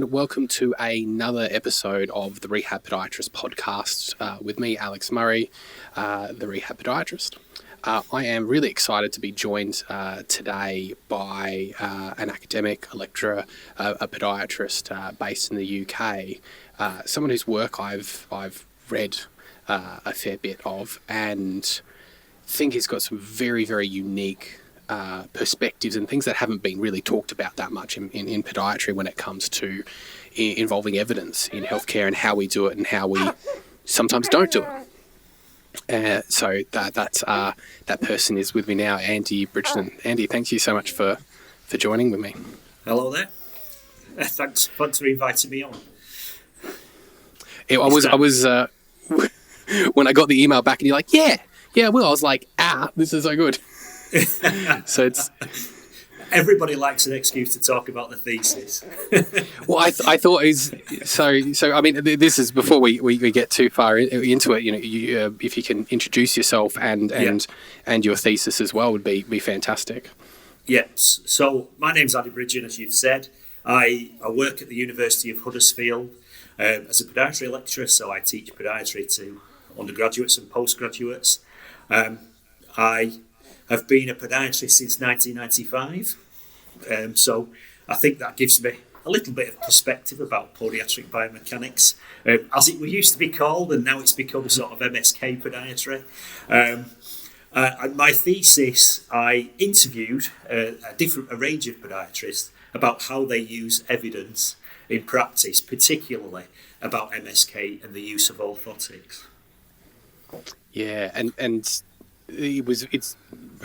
Welcome to another episode of the Rehab Podiatrist podcast with me, Alex Murray, the Rehab Podiatrist. I am really excited to be joined today by an academic, a lecturer, a podiatrist based in the UK, someone whose work I've read a fair bit of and think he's got some very, very unique perspectives and things that haven't been really talked about that much in podiatry when it comes to involving evidence in healthcare and how we do it and how we sometimes don't do it. So that person is with me now, Andy Bridgen. Andy, thank you so much for joining with me. Hello there. Thanks for inviting me on. I was when I got the email back and you're like, yeah, well, I was like, this is so good. So it's everybody likes an excuse to talk about the thesis. Well, I thought is so. I mean, this is before we get too far into it. You know, if you can introduce yourself and your thesis as well would be fantastic. Yes. So my name's Andy Bridgen, as you've said. I work at the University of Huddersfield as a podiatry lecturer. So I teach podiatry to undergraduates and postgraduates. I've been a podiatrist since 1995, so I think that gives me a little bit of perspective about podiatric biomechanics, as it used to be called, and now it's become sort of MSK podiatry. My thesis, I interviewed a range of podiatrists about how they use evidence in practice, particularly about MSK and the use of orthotics. Yeah, and it's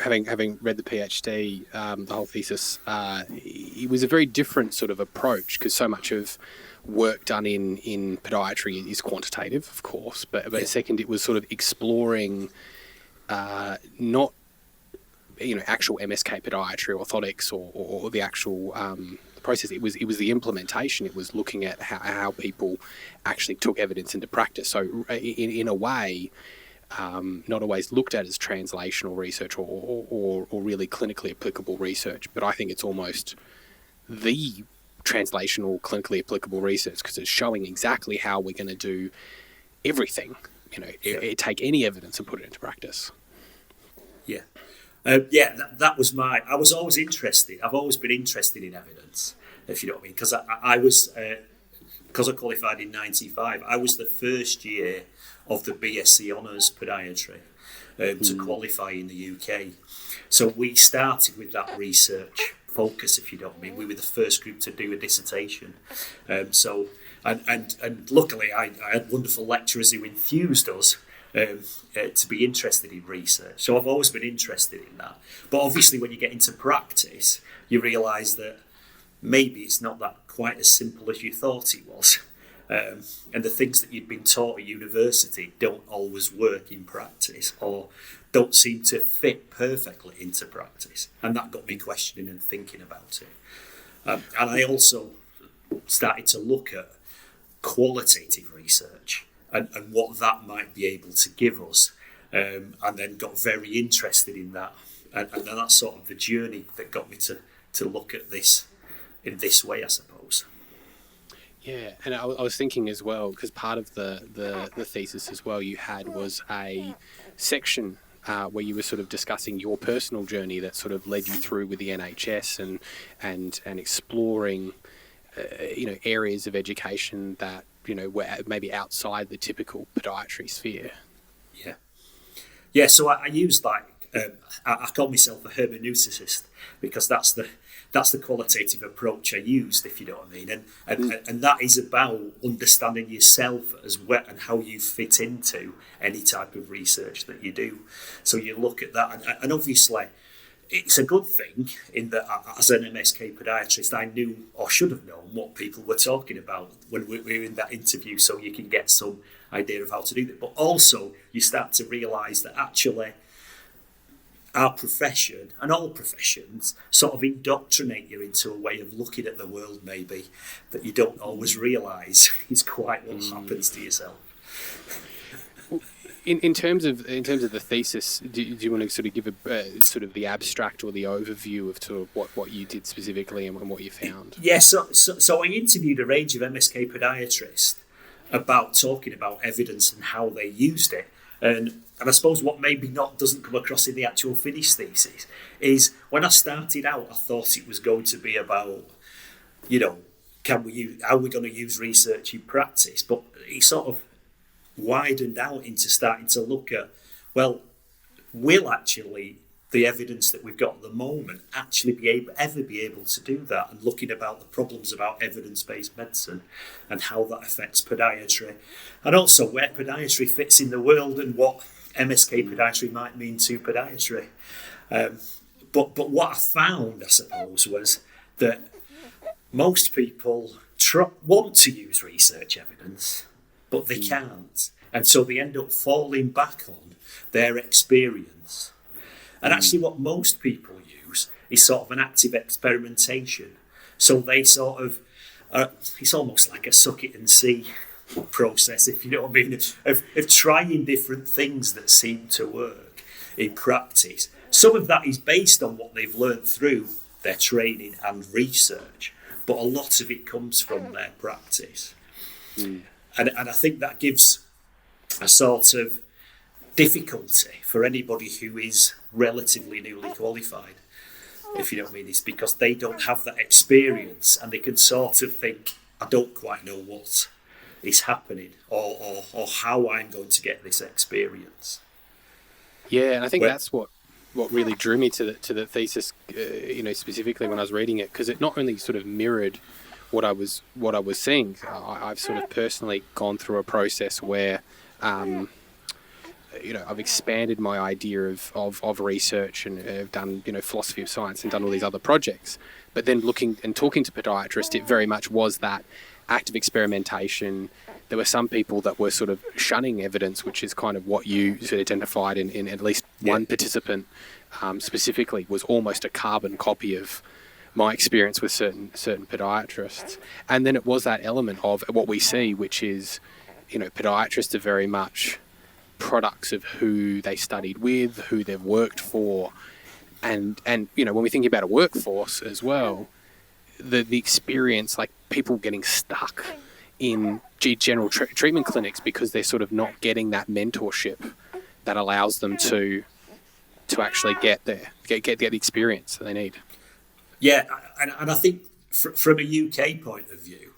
having read the PhD, the whole thesis, it was a very different sort of approach because so much of work done in podiatry is quantitative, of course, but second, it was sort of exploring not actual MSK podiatry, orthotics, or the actual process. It was the implementation. It was looking at how people actually took evidence into practice. So in a way, not always looked at as translational research or really clinically applicable research, but I think it's almost the translational, clinically applicable research because it's showing exactly how we're going to do everything. Take any evidence and put it into practice. Yeah. That was I was always interested. I've always been interested in evidence, if you know what I mean, because I qualified in 95. I was the first year of the BSc Honours Podiatry to qualify in the UK. So we started with that research focus, if you know what I mean. We were the first group to do a dissertation. And luckily I had wonderful lecturers who enthused us to be interested in research. So I've always been interested in that. But obviously when you get into practice, you realise that maybe it's not that quite as simple as you thought it was. And the things that you'd been taught at university don't always work in practice or don't seem to fit perfectly into practice. And that got me questioning and thinking about it. And I also started to look at qualitative research and what that might be able to give us. And then got very interested in that. And then that's sort of the journey that got me to look at this in this way, I suppose. Yeah, and I was thinking as well, because part of the thesis as well you had was a section where you were sort of discussing your personal journey that sort of led you through with the NHS and exploring areas of education that were maybe outside the typical podiatry sphere. Yeah. So I use I call myself a hermeneuticist because that's the qualitative approach I used, if you know what I mean. And that is about understanding yourself as well and how you fit into any type of research that you do. So you look at that, and obviously it's a good thing in that as an MSK podiatrist, I knew or should have known what people were talking about when we were in that interview, so you can get some idea of how to do that. But also you start to realise that actually our profession and all professions sort of indoctrinate you into a way of looking at the world maybe that you don't always realise is quite what happens to yourself. in terms of the thesis, do you want to sort of give a sort of the abstract or the overview of sort of what you did specifically and what you found? Yeah, so I interviewed a range of MSK podiatrists about talking about evidence and how they used it. And I suppose what maybe doesn't come across in the actual finished thesis is when I started out, I thought it was going to be about, how are we going to use research in practice? But it sort of widened out into starting to look at, well, will actually the evidence that we've got at the moment actually be able to do that, and looking about the problems about evidence-based medicine and how that affects podiatry, and also where podiatry fits in the world and what MSK podiatry might mean to podiatry. But what I found, I suppose, was that most people want to use research evidence, but they can't. And so they end up falling back on their experience. And actually what most people use is sort of an active experimentation. So they sort of, it's almost like a suck it and see process, if you know what I mean, of trying different things that seem to work in practice. Some of that is based on what they've learned through their training and research, but a lot of it comes from their practice. And I think that gives a sort of difficulty for anybody who is relatively newly qualified, if you know what I mean. It's because they don't have that experience and they can sort of think, I don't quite know what is happening or how I'm going to get this experience. Yeah, and I think that's what really drew me to the thesis, specifically when I was reading it, because it not only sort of mirrored what I was seeing. I've sort of personally gone through a process where I've expanded my idea of research, and have done philosophy of science and done all these other projects. But then looking and talking to podiatrists, it very much was that active experimentation. There were some people that were sort of shunning evidence, which is kind of what you sort of identified in at least one participant specifically, was almost a carbon copy of my experience with certain podiatrists. And then it was that element of what we see, which is, podiatrists are very much products of who they studied with, who they've worked for. And when we think about a workforce as well, the experience, like people getting stuck in general treatment clinics because they're sort of not getting that mentorship that allows them to actually get the experience that they need. Yeah, and I think from a UK point of view,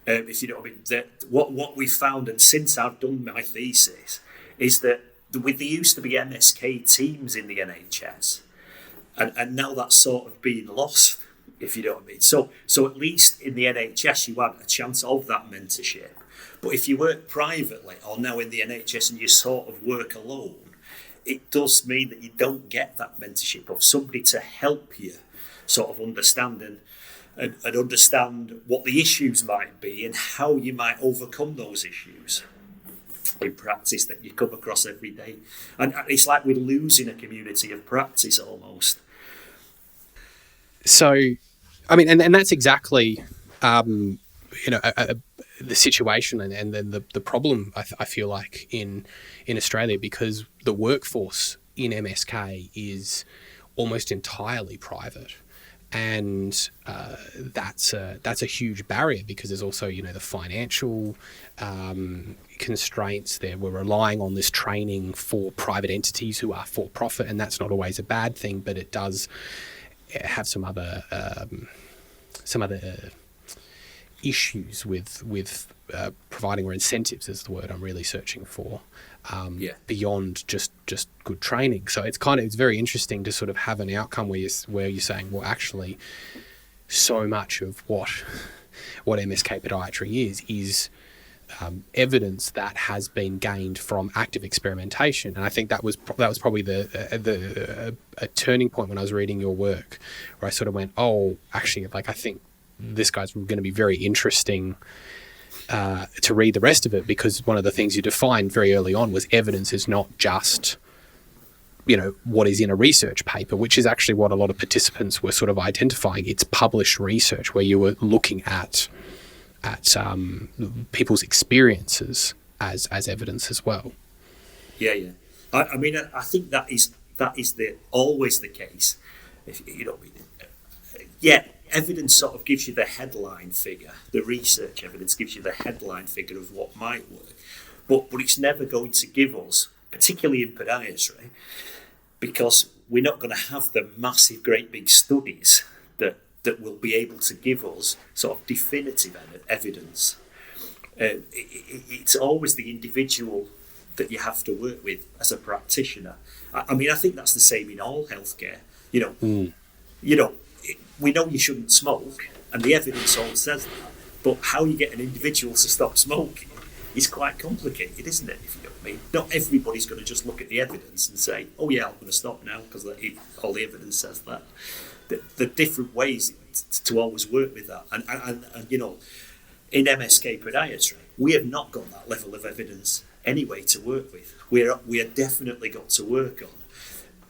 if you know what I mean, that what we found, and since I've done my thesis, is that there used to be MSK teams in the NHS, and now that's sort of being lost, if you know what I mean. So at least in the NHS you had a chance of that mentorship. But if you work privately or now in the NHS and you sort of work alone, it does mean that you don't get that mentorship of somebody to help you sort of understand and understand what the issues might be and how you might overcome those issues in practice that you come across every day. And it's like we're losing a community of practice almost. So, I mean, and that's exactly, the situation and then the problem, I feel like, in Australia, because the workforce in MSK is almost entirely private. And that's a huge barrier, because there's also, the financial constraints there. We're relying on this training for private entities who are for profit, and that's not always a bad thing, but it does have some other issues with providing, or incentives is the word I'm really searching for, beyond just good training. So it's very interesting to sort of have an outcome where you're saying, well, actually, so much of what MSK podiatry is evidence that has been gained from active experimentation. And I think that was probably a turning point when I was reading your work, where I sort of went, oh, actually, like, I think this guy's going to be very interesting to read the rest of it, because one of the things you defined very early on was evidence is not just, what is in a research paper, which is actually what a lot of participants were sort of identifying. It's published research where you were looking at people's experiences as evidence as well. Yeah. I mean, I think that is always the case. If, yeah, evidence sort of gives you the headline figure. The research evidence gives you the headline figure of what might work, but it's never going to give us, particularly in podiatry, because we're not going to have the massive, great big studies that will be able to give us sort of definitive evidence. It's always the individual that you have to work with as a practitioner. I mean, I think that's the same in all healthcare. We know you shouldn't smoke, and the evidence all says that. But how you get an individual to stop smoking is quite complicated, isn't it? If you know what I mean. Not everybody's going to just look at the evidence and say, "Oh yeah, I'm going to stop now because all the evidence says that." The different ways to always work with that, and in MSK Podiatry, we have not got that level of evidence anyway to work with. We are definitely got to work on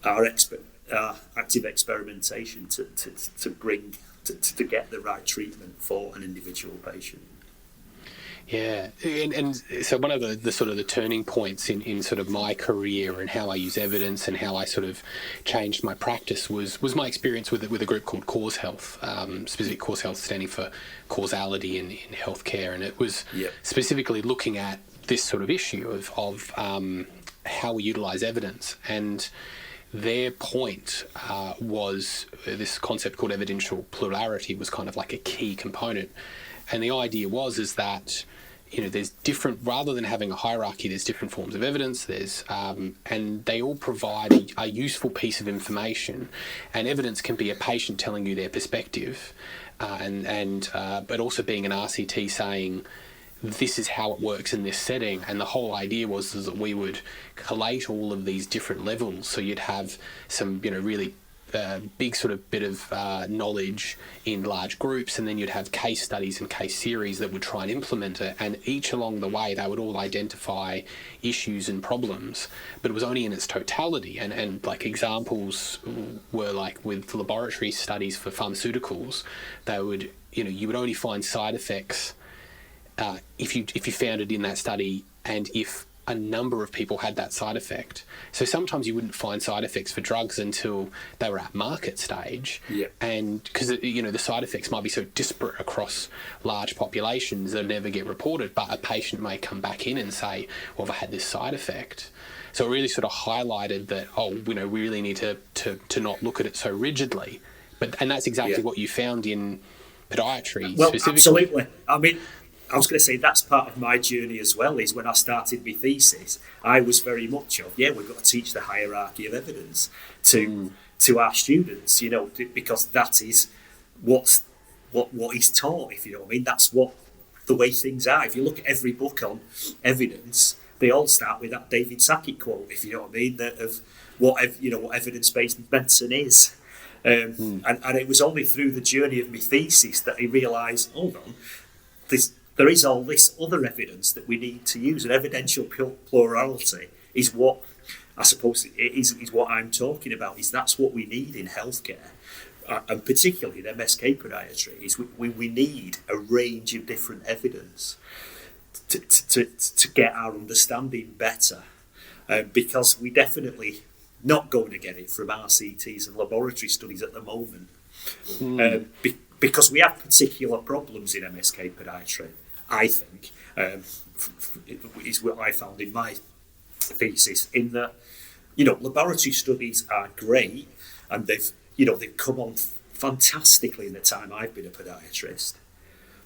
our active experimentation to get the right treatment for an individual patient. Yeah, and so one of the sort of the turning points in sort of my career and how I use evidence and how I sort of changed my practice was my experience with a group called Cause Health, specific Cause Health standing for causality in healthcare, and it was specifically looking at this sort of issue of how we utilise evidence. And their point was this concept called evidential plurality was kind of like a key component. And the idea is that, there's different, rather than having a hierarchy, there's different forms of evidence, and they all provide a useful piece of information. And evidence can be a patient telling you their perspective, but also being an RCT saying, this is how it works in this setting. And the whole idea was that we would collate all of these different levels. So you'd have some, really big sort of bit of knowledge in large groups, and then you'd have case studies and case series that would try and implement it, and each along the way they would all identify issues and problems, but it was only in its totality. And like examples were like with laboratory studies for pharmaceuticals, they would, you would only find side effects if you found it in that study, and if a number of people had that side effect. So sometimes you wouldn't find side effects for drugs until they were at market stage. Yeah. And because, the side effects might be so disparate across large populations, they'll never get reported, but a patient may come back in and say, well, I had this side effect. So it really sort of highlighted that, we really need to not look at it so rigidly. And that's exactly what you found in podiatry specifically. Absolutely. I mean, I was going to say that's part of my journey as well, is when I started my thesis, I was very much of, we've got to teach the hierarchy of evidence to our students, because that is what is taught, if you know what I mean. That's what the way things are. If you look at every book on evidence, they all start with that David Sackett quote, if you know what I mean, of what evidence-based medicine is. And it was only through the journey of my thesis that I realised, hold on, there is all this other evidence that we need to use, and evidential plurality is what I suppose is what I'm talking about. That's what we need in healthcare, and particularly in MSK podiatry. Is we need a range of different evidence to get our understanding better, because we definitely not going to get it from RCTs and laboratory studies at the moment, because we have particular problems in MSK podiatry. I think is what I found in my thesis, in that laboratory studies are great, and they've come on fantastically in the time I've been a podiatrist,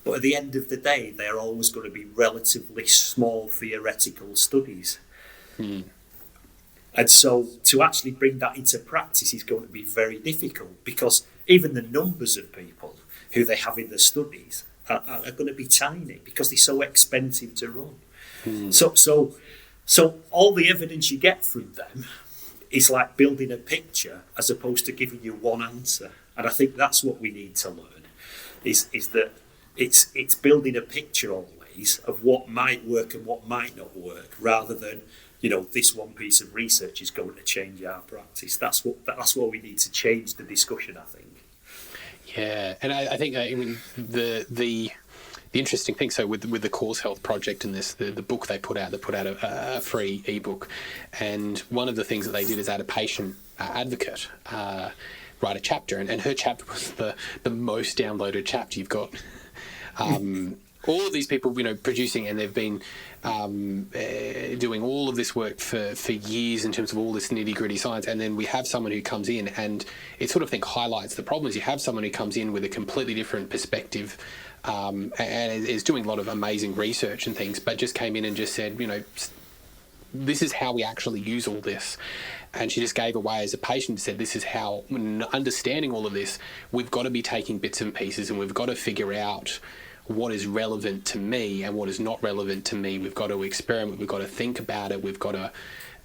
but at the end of the day they're always going to be relatively small theoretical studies. And so to actually bring that into practice is going to be very difficult, because even the numbers of people who they have in the studies are going to be tiny, because they're so expensive to run. So all the evidence you get from them is like building a picture as opposed to giving you one answer. And I think that's what we need to learn, is that it's building a picture always of what might work and what might not work, rather than this one piece of research is going to change our practice. That's what we need to change the discussion, I think. Yeah, and I think the the interesting thing, so with the Cause Health Project and the book they put out a free ebook, and one of the things that they did is add a patient advocate write a chapter, and her chapter was the most downloaded chapter. You've got all of these people, producing, and they've been doing all of this work for years in terms of all this nitty-gritty science, and then we have someone who comes in, and it sort of highlights the problem is you have someone who comes in with a completely different perspective, and is doing a lot of amazing research and things, but just came in and just said, this is how we actually use all this. And she just gave away as a patient, said, this is how, understanding all of this, we've got to be taking bits and pieces, and we've got to figure out what is relevant to me and what is not relevant to me. We've got to experiment, we've got to think about it, we've got to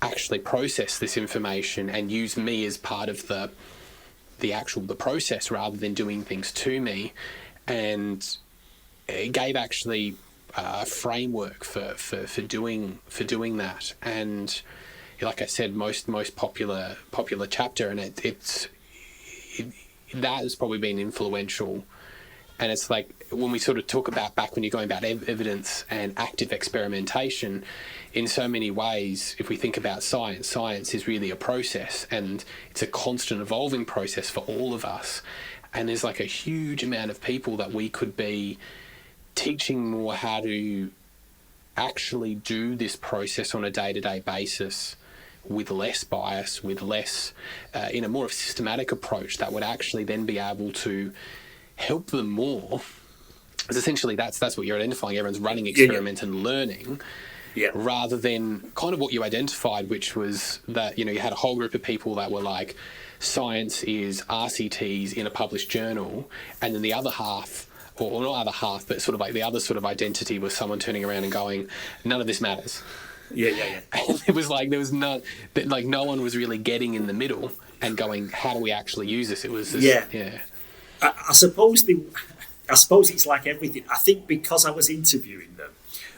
actually process this information and use me as part of the process rather than doing things to me. And it gave actually a framework for doing that. And like I said, most popular chapter, and that has probably been influential. And it's like when we sort of talk about back when you're going about evidence and active experimentation, in so many ways, if we think about science is really a process, and it's a constant evolving process for all of us. And there's like a huge amount of people that we could be teaching more how to actually do this process on a day-to-day basis with less bias, with less, in a more systematic approach that would actually then be able to help them more. Because essentially that's what you're identifying. Everyone's running experiments and learning, rather than kind of what you identified, which was that, you had a whole group of people that were like, science is RCTs in a published journal, and then the other half, or not other half, but sort of like the other sort of identity was someone turning around and going, none of this matters. Yeah. And it was like, there was no one was really getting in the middle and going, how do we actually use this? It was this, I suppose it's like everything. I think because I was interviewing them,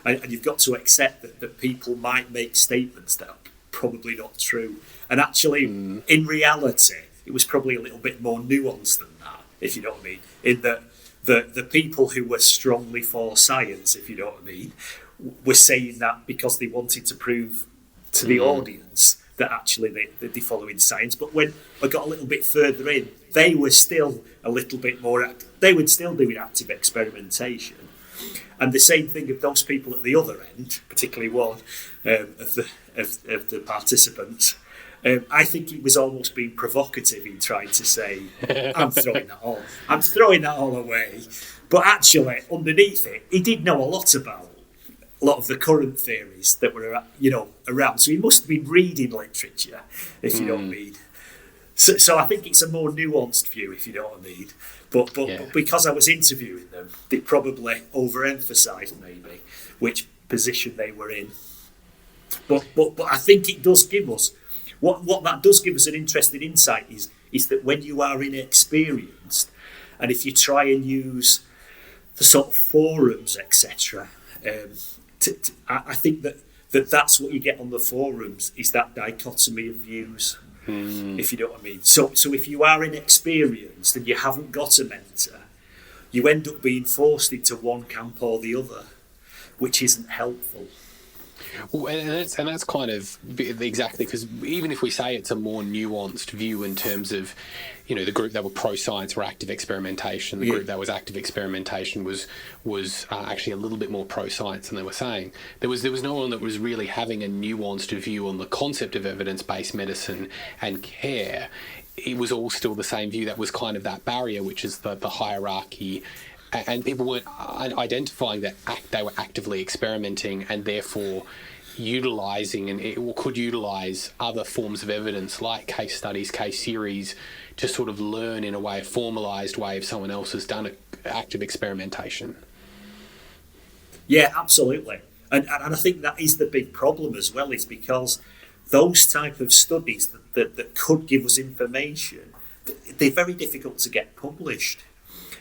and you've got to accept that people might make statements that are probably not true. And actually, in reality, it was probably a little bit more nuanced than that, if you know what I mean. In that the people who were strongly for science, if you know what I mean, were saying that because they wanted to prove to the audience that actually they're following science. But when I got a little bit further in, they were still a little bit more they were still doing active experimentation. And the same thing of those people at the other end, particularly one of the participants, I think it was almost being provocative in trying to say, I'm throwing that all away. But actually, underneath it, he did know a lot about a lot of the current theories that were, around. So he must have been reading literature, if you know what I mean. So I think it's a more nuanced view, if you know what I mean. But because I was interviewing them, they probably overemphasised maybe which position they were in. But I think it does give us what that does give us an interesting insight is that when you are inexperienced, and if you try and use the sort of forums, etc., I think that's what you get on the forums, is that dichotomy of views, if you know what I mean. So if you are inexperienced and you haven't got a mentor, you end up being forced into one camp or the other, which isn't helpful. Well, and that's kind of exactly, because even if we say it's a more nuanced view in terms of, the group that were pro-science were active experimentation, the group that was active experimentation was actually a little bit more pro-science than they were saying. There was no one that was really having a nuanced view on the concept of evidence-based medicine and care. It was all still the same view that was kind of that barrier, which is the hierarchy. And people weren't identifying that they were actively experimenting and therefore utilising could utilise other forms of evidence like case studies, case series, to sort of learn in a way, a formalised way, if someone else has done active experimentation. Yeah, absolutely. And I think that is the big problem as well, is because those type of studies that could give us information, they're very difficult to get published.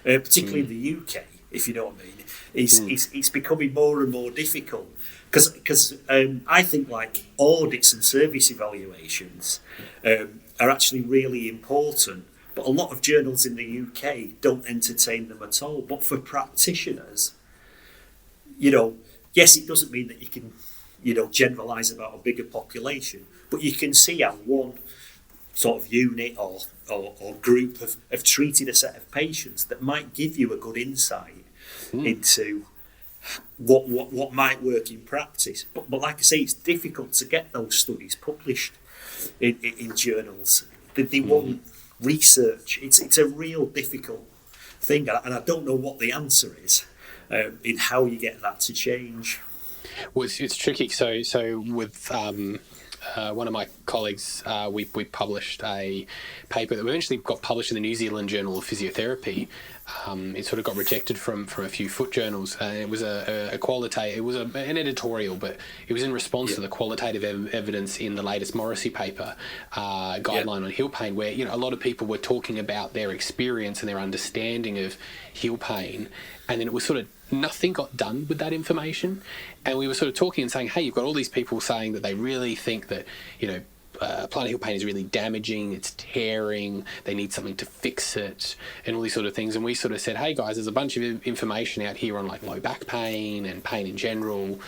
Particularly in the UK, if you know what I mean, it's becoming more and more difficult because I think like audits and service evaluations are actually really important, but a lot of journals in the UK don't entertain them at all. But for practitioners, Yes, it doesn't mean that you can, generalise about a bigger population, but you can see how one sort of unit or group have treated a set of patients that might give you a good insight into what might work in practice. But like I say, it's difficult to get those studies published in journals. They want research. It's a real difficult thing, and I don't know what the answer is in how you get that to change. Well, it's tricky. So with one of my colleagues, we published a paper that eventually got published in the New Zealand Journal of Physiotherapy. It sort of got rejected from a few foot journals. It was a qualitative. It was an editorial, but it was in response to the qualitative evidence in the latest Morrissey paper, guideline on heel pain, where a lot of people were talking about their experience and their understanding of heel pain, and then it was sort of nothing got done with that information. And we were sort of talking and saying, hey, you've got all these people saying that they really think that, plantar heel pain is really damaging, it's tearing, they need something to fix it, and all these sort of things. And we sort of said, hey guys, there's a bunch of information out here on like low back pain and pain in general,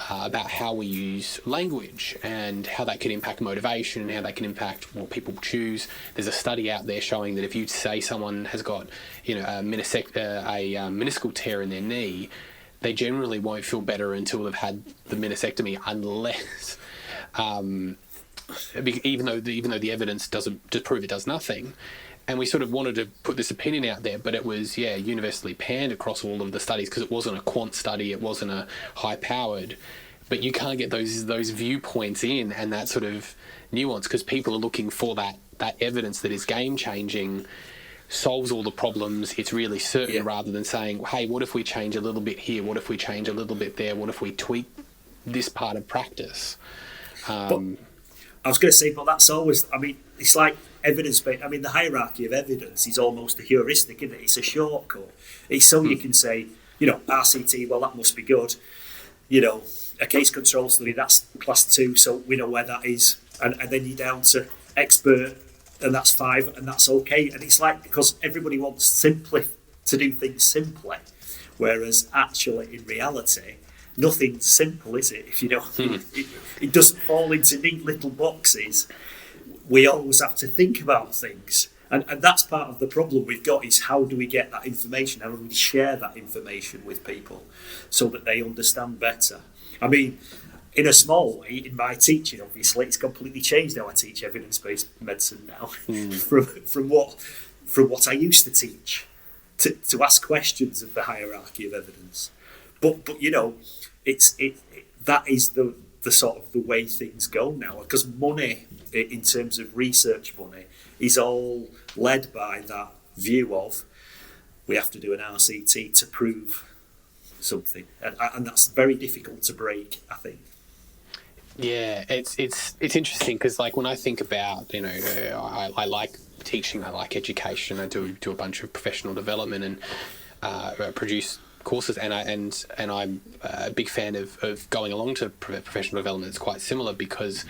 about how we use language and how that can impact motivation and how that can impact what people choose. There's a study out there showing that if you say someone has got, a meniscal tear in their knee, they generally won't feel better until they've had the meniscectomy, unless, even though the evidence doesn't just prove it does nothing. And we sort of wanted to put this opinion out there, but it was, universally panned across all of the studies because it wasn't a quant study, it wasn't a high-powered. But you can't get those viewpoints in and that sort of nuance because people are looking for that evidence that is game-changing, solves all the problems, it's really certain, rather than saying, hey, what if we change a little bit here? What if we change a little bit there? What if we tweak this part of practice? But I was going to say, but that's always, it's like evidence-based. The hierarchy of evidence is almost a heuristic, isn't it? It's a shortcut. It's so you can say, RCT, well, that must be good. A case control study, that's class 2, so we know where that is. And then you're down to expert, and that's 5, and that's okay. And it's like, because everybody wants simply to do things simply, whereas actually, in reality, nothing's simple, is it? If it doesn't fall into neat little boxes. We always have to think about things. And that's part of the problem we've got, is how do we get that information? How do we share that information with people so that they understand better? In a small way, in my teaching, obviously, it's completely changed how I teach evidence-based medicine now from what I used to teach, to ask questions of the hierarchy of evidence. But that is the sort of the way things go now, because money, in terms of research money, is all led by that view of we have to do an RCT to prove something, and that's very difficult to break, I think. Yeah, it's interesting because, like, when I think about, I like teaching, I like education, I do a bunch of professional development and produce courses, and I'm a big fan of going along to professional development. It's quite similar because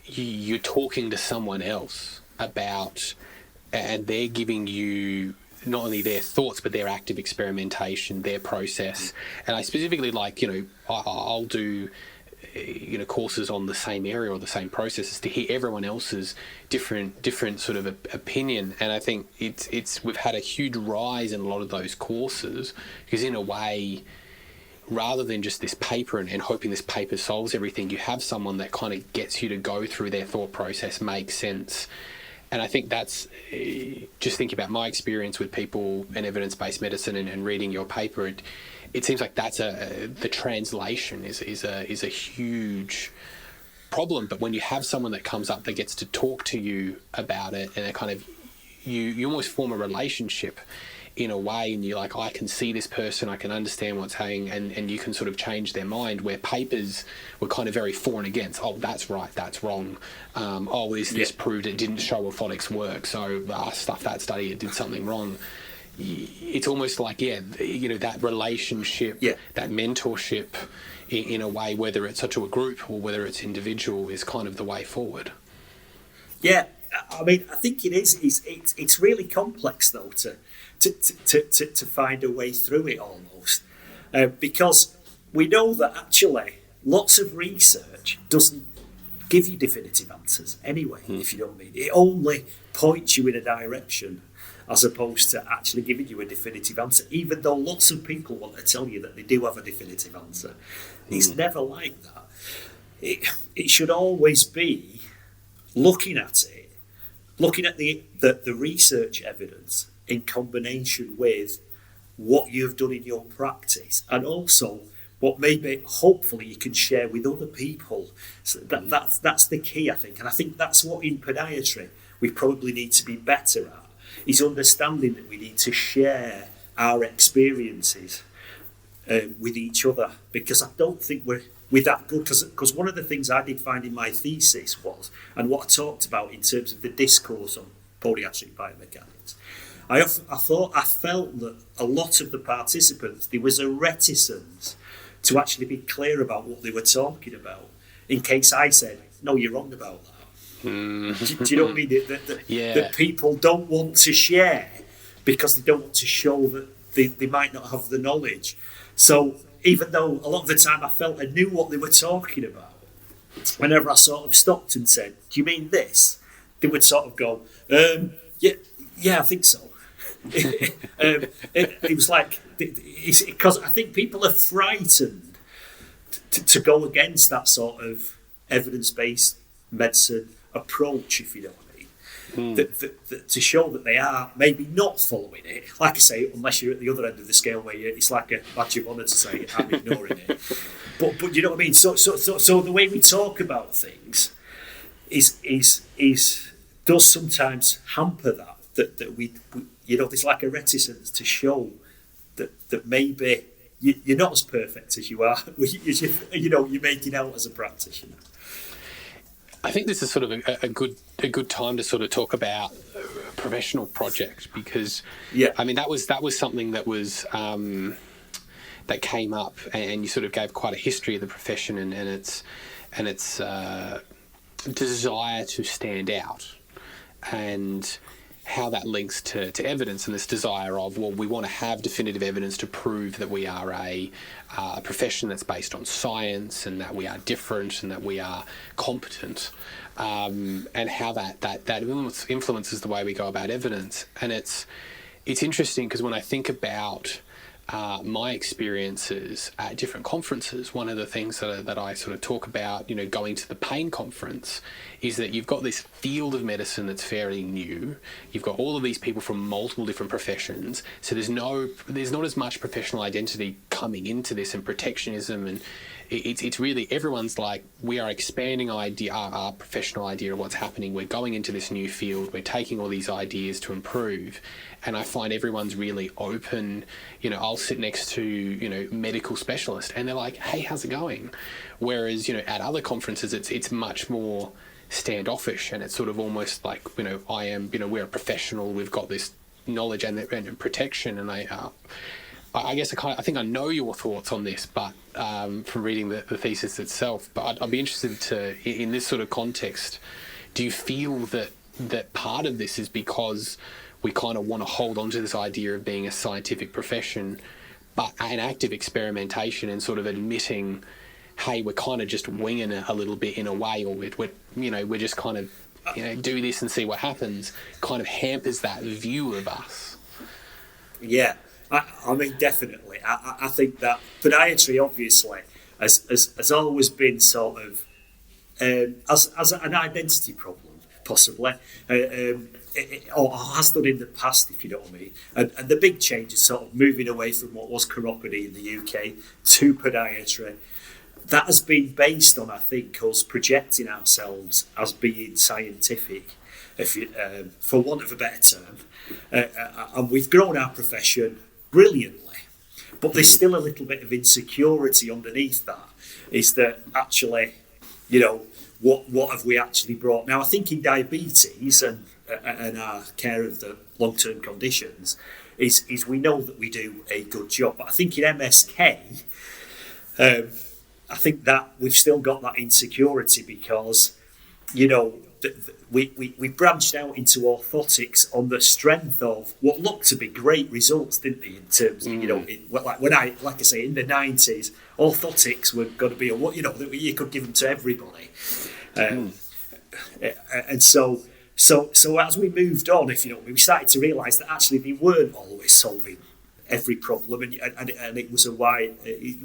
you're talking to someone else about, and they're giving you not only their thoughts but their active experimentation, their process. And I specifically like, I'll do courses on the same area or the same processes to hear everyone else's different sort of opinion. And I think we've had a huge rise in a lot of those courses because, in a way, rather than just this paper and hoping this paper solves everything, you have someone that kind of gets you to go through their thought process, makes sense. And I think that's, just thinking about my experience with people in evidence-based medicine and reading your paper, it seems like that's the translation is a huge problem. But when you have someone that comes up that gets to talk to you about it, and it kind of, you almost form a relationship in a way, and you're like, I can see this person, I can understand what's happening, and you can sort of change their mind, where papers were kind of very for and against. Oh, that's right, that's wrong. This proved it didn't show orthotics work, so stuff that study, it did something wrong. It's almost like, that relationship, that mentorship in a way, whether it's to a group or whether it's individual, is kind of the way forward. Yeah, I think it is. It's really complex, though, to find a way through it almost, because we know that actually lots of research doesn't give you definitive answers anyway, if you know what I mean. It only points you in a direction as opposed to actually giving you a definitive answer, even though lots of people want to tell you that they do have a definitive answer. It's never like that. It should always be looking at the research evidence in combination with what you've done in your practice, and also what maybe hopefully you can share with other people. So that's the key, I think. And I think that's what in podiatry we probably need to be better at, is understanding that we need to share our experiences with each other, because I don't think we're that good. Because one of the things I did find in my thesis was, and what I talked about in terms of the discourse on podiatric biomechanics, I felt that a lot of the participants, there was a reticence to actually be clear about what they were talking about, in case I said, no, you're wrong about that. Do you know what I mean? That people don't want to share because they don't want to show that they might not have the knowledge. So even though a lot of the time I felt I knew what they were talking about, whenever I sort of stopped and said, do you mean this? They would sort of go, yeah, I think so. It was like, because I think people are frightened to go against that sort of evidence-based medicine approach, if you know what I mean. That to show that they are maybe not following it. Like I say, unless you're at the other end of the scale where it's like a badge of honour to say I'm ignoring it. But you know what I mean. So the way we talk about things is does sometimes hamper that we you know, there's like a reticence to show that maybe you're not as perfect as you are. You know, you're making out as a practitioner. I think this is sort of a good time to sort of talk about a professional project, because I mean that was something that was that came up, and you sort of gave quite a history of the profession and its desire to stand out, and how that links to evidence, and this desire of, well, we want to have definitive evidence to prove that we are a profession that's based on science, and that we are different, and that we are competent, and how that influences the way we go about evidence. And it's interesting because when I think about my experiences at different conferences, one of the things that I sort of talk about, you know, going to the pain conference, is that you've got this field of medicine that's fairly new. You've got all of these people from multiple different professions, so there's not as much professional identity coming into this, and protectionism, and it's really everyone's like, we are expanding our professional idea of what's happening. We're going into this new field. We're taking all these ideas to improve. And I find everyone's really open. You know, I'll sit next to, you know, medical specialists, and they're like, hey, how's it going? Whereas, you know, at other conferences, it's much more standoffish, and it's sort of almost like, you know, we're a professional. We've got this knowledge and protection. And I guess I think I know your thoughts on this, but from reading the thesis itself. But I'd be interested in this sort of context, do you feel that part of this is because we kind of want to hold on to this idea of being a scientific profession, but an active experimentation, and sort of admitting, hey, we're kind of just winging it a little bit in a way, or we're just kind of, you know, do this and see what happens, kind of hampers that view of us? Yeah. I mean, definitely. I think that podiatry, obviously, has always been sort of as an identity problem, possibly, or has done in the past, if you know what I mean. And the big change is sort of moving away from what was chiropody in the UK to podiatry. That has been based on, I think, us projecting ourselves as being scientific, for want of a better term. And we've grown our profession brilliantly, but there's still a little bit of insecurity underneath that, is that actually, you know, what have we actually brought? Now, I think in diabetes and our care of the long-term conditions is we know that we do a good job, but I think in MSK, I think that we've still got that insecurity, because, you know, we branched out into orthotics on the strength of what looked to be great results, didn't they? In terms of, like I say, in the 90s, orthotics were going to be that you could give them to everybody. And so as we moved on, we started to realise that actually they weren't always solving every problem, and it was why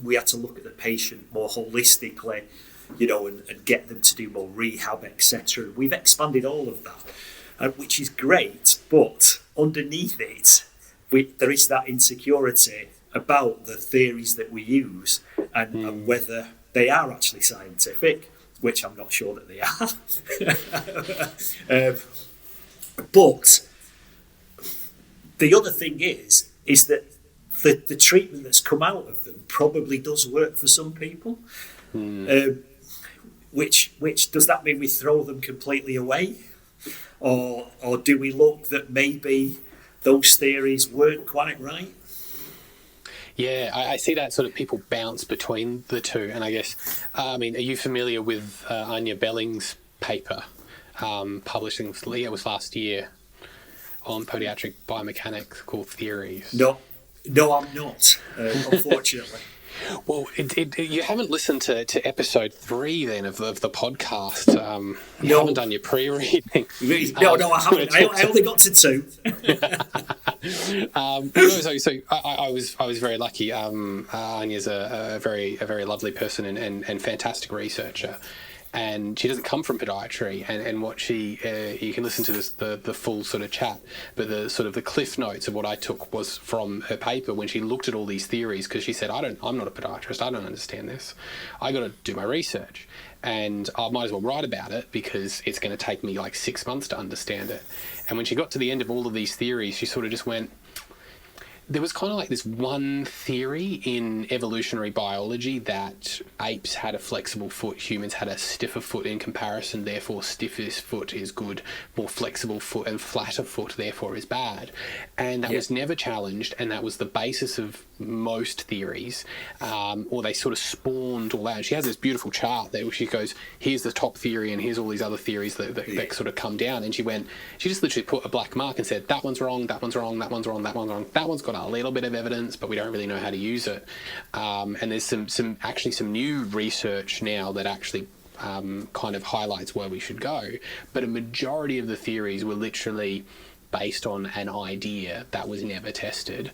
we had to look at the patient more holistically, and get them to do more rehab, etc. We've expanded all of that, which is great, but underneath it, there is that insecurity about the theories that we use and whether they are actually scientific, which I'm not sure that they are. But the other thing is that the treatment that's come out of them probably does work for some people. Which does that mean we throw them completely away, or do we look that maybe those theories weren't quite right? Yeah, I see that sort of people bounce between the two, and I guess, are you familiar with Anya Belling's paper published in it was last year on podiatric biomechanics called Theories? No, I'm not, unfortunately. Well, you haven't listened to episode 3 then of the podcast. You haven't done your pre-reading. No, I haven't. I only got to 2. I was very lucky. Anya's a very lovely person and fantastic researcher. And she doesn't come from podiatry, and what she you can listen to the full sort of chat, but the sort of the cliff notes of what I took was from her paper when she looked at all these theories, because she said, I'm not a podiatrist, I don't understand this, I got to do my research, and I might as well write about it because it's going to take me like 6 months to understand it. And when she got to the end of all of these theories, she sort of just went, there was kind of like this one theory in evolutionary biology that apes had a flexible foot, humans had a stiffer foot in comparison, therefore stiffest foot is good, more flexible foot and flatter foot therefore is bad. And that was never challenged, and that was the basis of most theories, or they sort of spawned all that. And she has this beautiful chart there where she goes, here's the top theory and here's all these other theories that sort of come down. And she just literally put a black mark and said, that one's wrong, that one's wrong, that one's wrong, that one's wrong, that one's got a little bit of evidence, but we don't really know how to use it. And there's some new research now that actually kind of highlights where we should go. But a majority of the theories were literally based on an idea that was never tested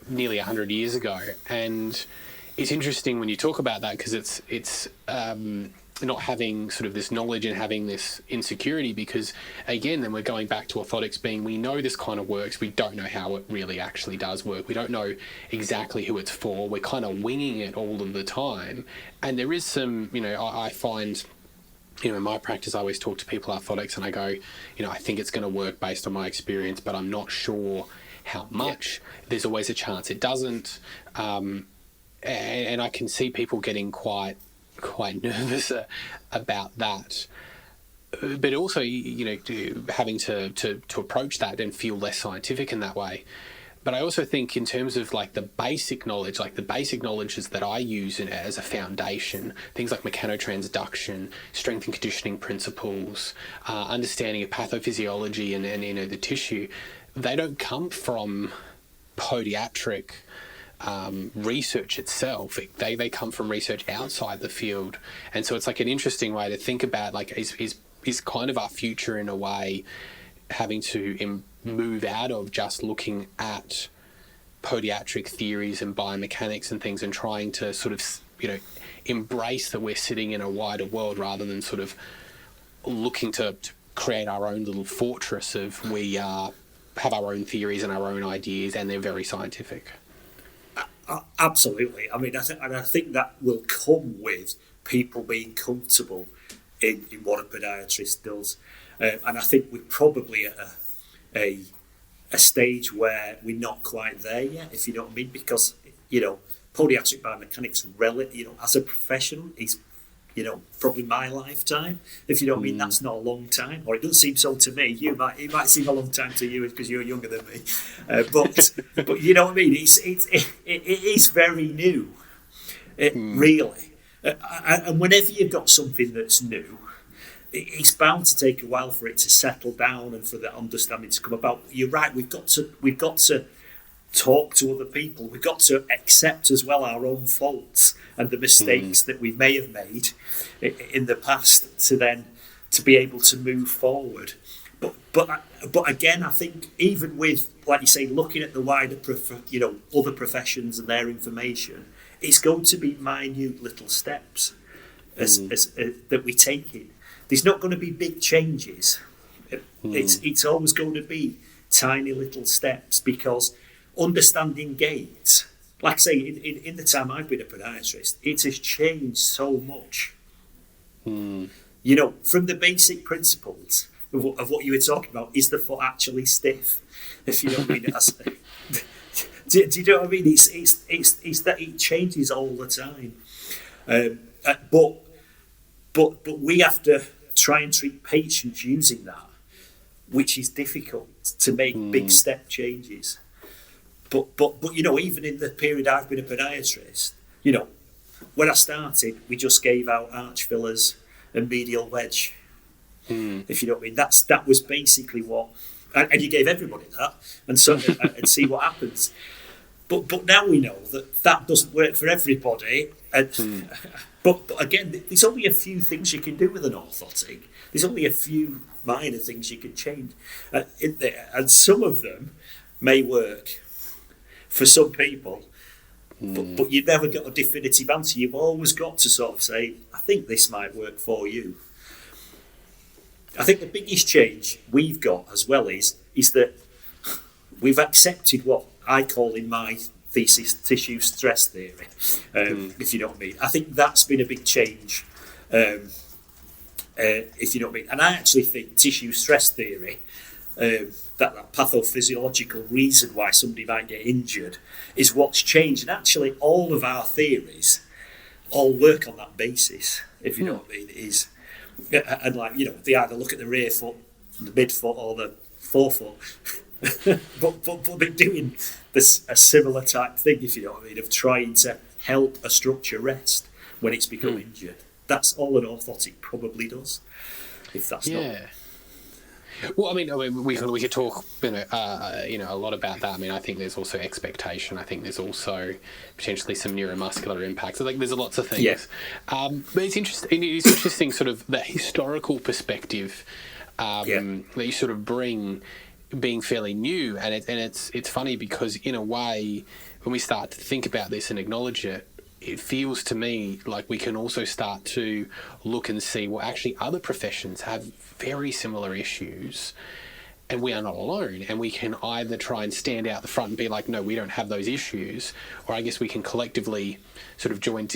nearly 100 years ago. And it's interesting when you talk about that, because it's not having sort of this knowledge and having this insecurity, because again, then we're going back to orthotics being, we know this kind of works, we don't know how it really actually does work, we don't know exactly who it's for, we're kind of winging it all of the time. And there is some, I find, in my practice, I always talk to people orthotics and I go, I think it's going to work based on my experience, but I'm not sure how much. There's always a chance it doesn't. And I can see people getting quite nervous about that, but also having to approach that and feel less scientific in that way. But I also think in terms of like the basic knowledge, is that I use as a foundation, things like mechanotransduction, strength and conditioning principles, understanding of pathophysiology and the tissue, they don't come from podiatric research itself. They come from research outside the field. And so it's like an interesting way to think about, like, is kind of our future in a way having to move out of just looking at podiatric theories and biomechanics and things and trying to sort of embrace that we're sitting in a wider world, rather than sort of looking to create our own little fortress of we have our own theories and our own ideas, and they're very scientific. Absolutely. I mean, I think that will come with people being comfortable in what a podiatrist does. And I think we're probably at a stage where we're not quite there yet, if you know what I mean, because, podiatric biomechanics, as a profession, is, probably my lifetime. If you know what I mean, that's not a long time, or it doesn't seem so to me. It might seem a long time to you because you're younger than me, but you know what I mean. It is very new, really, and whenever you've got something that's new, it's bound to take a while for it to settle down and for the understanding to come about. You're right. We've got to talk to other people. We've got to accept as well our own faults and the mistakes that we may have made in the past to be able to move forward. But again, I think even with, like you say, looking at the wider, other professions and their information, it's going to be minute little steps as that we take in. There's not going to be big changes. It's always going to be tiny little steps, because understanding gait, like I say, in the time I've been a podiatrist, it has changed so much. From the basic principles of what you were talking about, is the foot actually stiff? If you know what I mean. Do you know what I mean? It's that it changes all the time. But we have to try and treat patients using that, which is difficult to make big step changes. But even in the period I've been a podiatrist, when I started, we just gave out arch fillers and medial wedge. If you know what I mean, that was basically what, and you gave everybody that, and so and see what happens. But now we know that doesn't work for everybody. And but again, there's only a few things you can do with an orthotic. There's only a few minor things you can change in there, and some of them may work for some people. But you've never got a definitive answer. You've always got to sort of say, I think this might work for you. I think the biggest change we've got as well is that we've accepted what I call in my thesis tissue stress theory, if you know what I mean. I think that's been a big change, if you know what I mean. And I actually think tissue stress theory, that pathophysiological reason why somebody might get injured, is what's changed. And actually all of our theories all work on that basis, if you know what I mean. And they either look at the rear foot, the midfoot, or the forefoot, but they're doing this a similar type thing, if you know what I mean, of trying to help a structure rest when it's become injured. That's all an orthotic probably does, if that's not. Well, I mean, we could talk, a lot about that. I mean, I think there's also expectation. I think there's also potentially some neuromuscular impacts. I think there's lots of things. Yeah. But it's interesting. It's interesting, sort of the historical perspective that you sort of bring, being fairly new, and it's funny because in a way, when we start to think about this and acknowledge it, it feels to me like we can also start to look and see, well, actually other professions have very similar issues and we are not alone. And we can either try and stand out the front and be like, no, we don't have those issues, or I guess we can collectively sort of join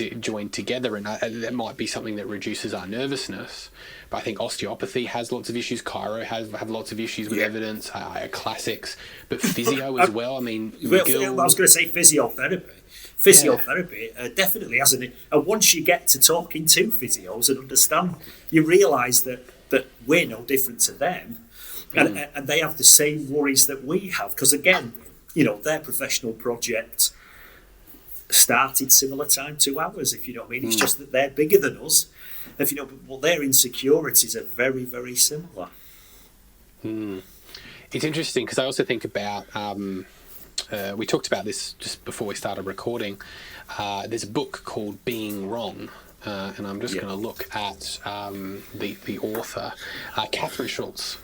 together, and that might be something that reduces our nervousness. But I think osteopathy has lots of issues, chiro have lots of issues with evidence, classics, but physio as well. I mean, I was going to say physiotherapy. Physiotherapy definitely has and once you get to talking to physios and understand, you realise that we're no different to them, and they have the same worries that we have, because again, their professional project started similar time to ours, if you know what I mean. It's just that they're bigger than us, if you know, but their insecurities are very, very similar. It's interesting because I also think about we talked about this just before we started recording. There's a book called Being Wrong, and I'm just going to look at the author, Catherine Schultz,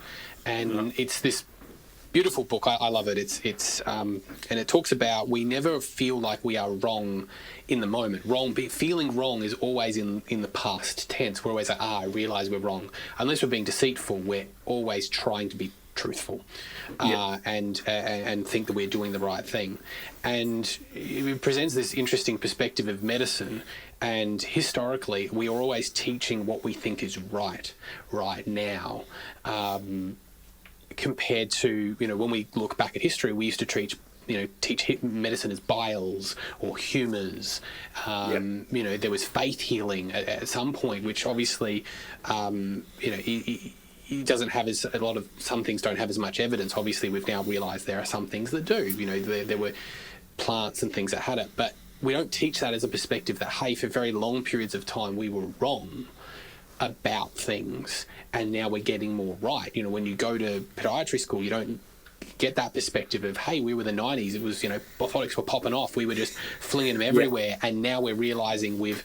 and it's this beautiful book. I love it. It's and it talks about we never feel like we are wrong in the moment. Feeling wrong is always in the past tense. We're always like, I realise we're wrong. Unless we're being deceitful, we're always trying to be truthful and think that we're doing the right thing. And it presents this interesting perspective of medicine, and historically we are always teaching what we think is right now, compared to when we look back at history, we used to teach medicine as biles or humours. There was faith healing at some point, which obviously it doesn't have some things don't have as much evidence. Obviously, we've now realised there are some things that do. There were plants and things that had it, but we don't teach that as a perspective that, hey, for very long periods of time we were wrong, about things, and now we're getting more right. You know, when you go to podiatry school, you don't get that perspective of, hey, we were the 90s, it was, you know, orthotics were popping off, we were just flinging them everywhere, and now we're realizing we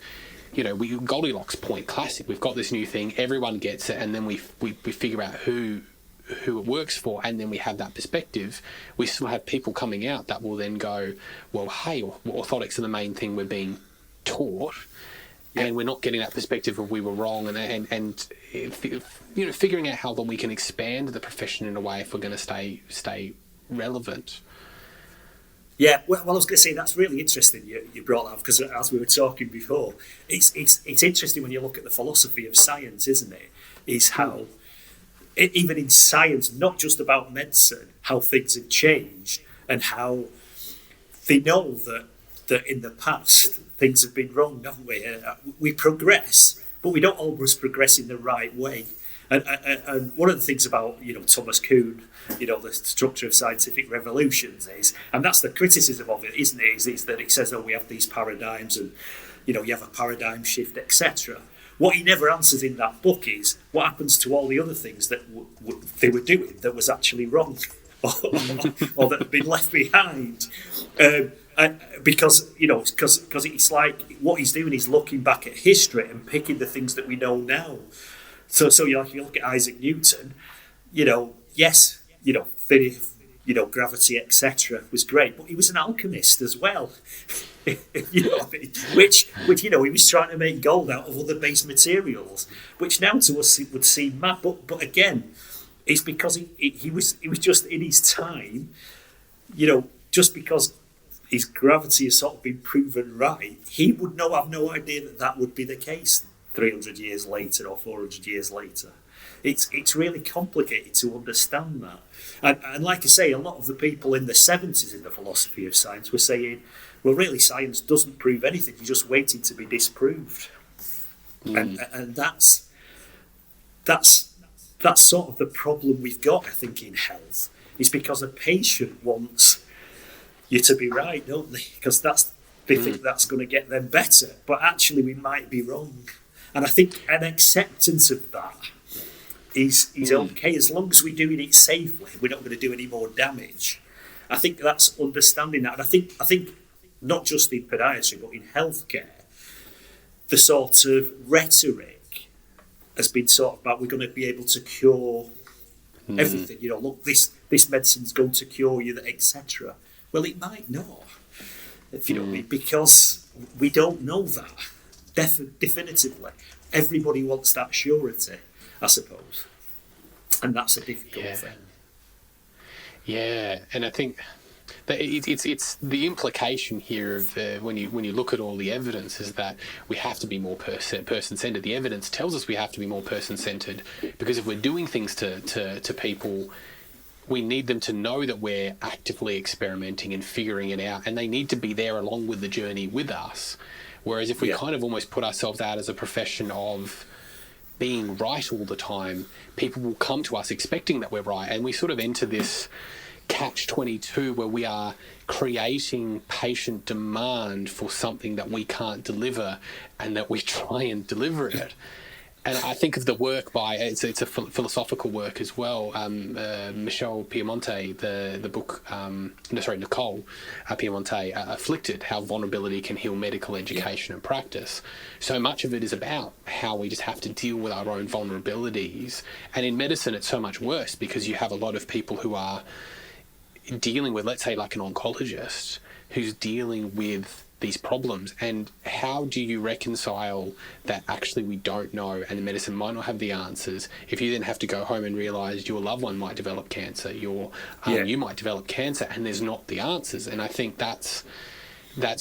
Goldilocks point, classic, we've got this new thing, everyone gets it, and then we figure out who it works for, and then we have that perspective. We still have people coming out that will then go, well, hey, orthotics are the main thing we're being taught, and we're not getting that perspective of we were wrong, and you know, figuring out how then we can expand the profession in a way if we're going to stay relevant. Yeah, well, I was going to say that's really interesting you brought that up, because as we were talking before, it's interesting when you look at the philosophy of science, isn't it? Is how, even in science, not just about medicine, how things have changed and how they know that in the past things have been wrong, haven't we? We progress, but we don't always progress in the right way. And one of the things about, you know, Thomas Kuhn, you know, the structure of scientific revolutions is, and that's the criticism of it, isn't it? Is that it says, oh, we have these paradigms, and, you know, you have a paradigm shift, etc. What he never answers in that book is what happens to all the other things that they were doing that was actually wrong, or that had been left behind. Because it's like what he's doing is looking back at history and picking the things that we know now. So you know, if you look at Isaac Newton, you know, yes, you know, theory, you know, gravity, etc., was great, but he was an alchemist as well. You know, which you know, he was trying to make gold out of other base materials, which now to us it would seem mad. But again, it's because he was just in his time. You know, just because his gravity has sort of been proven right, he would have no idea that would be the case 300 years later or 400 years later. It's really complicated to understand that. And like I say, a lot of the people in the 70s in the philosophy of science were saying, well, really, science doesn't prove anything. You're just waiting to be disproved. And that's sort of the problem we've got, I think, in health. Is because a patient wants you to be right, don't they? Because they think that's going to get them better. But actually, we might be wrong. And I think an acceptance of that is okay, as long as we're doing it safely. We're not going to do any more damage. I think that's understanding that. And I think not just in podiatry, but in healthcare, the sort of rhetoric has been sort of about we're going to be able to cure everything. You know, look, this medicine's going to cure you, etc. Well, it might not, if you know what I mean, because we don't know that definitively. Everybody wants that surety, I suppose, and that's a difficult thing. Yeah, and I think that it's the implication here of when you look at all the evidence is that we have to be more person-centered. The evidence tells us we have to be more person-centered, because if we're doing things to people, we need them to know that we're actively experimenting and figuring it out, and they need to be there along with the journey with us. Whereas if we kind of almost put ourselves out as a profession of being right all the time, people will come to us expecting that we're right, and we sort of enter this catch-22 where we are creating patient demand for something that we can't deliver, and that we try and deliver it. And I think of the work by, it's a philosophical work as well, Michelle Piemonte, the book, Nicole Piemonte, Afflicted, How Vulnerability Can Heal Medical Education and Practice. So much of it is about how we just have to deal with our own vulnerabilities. And in medicine, it's so much worse, because you have a lot of people who are dealing with, let's say, like an oncologist, who's dealing with these problems. And how do you reconcile that actually we don't know, and the medicine might not have the answers, if you then have to go home and realise your loved one might develop cancer, you might develop cancer, and there's not the answers. And I think that's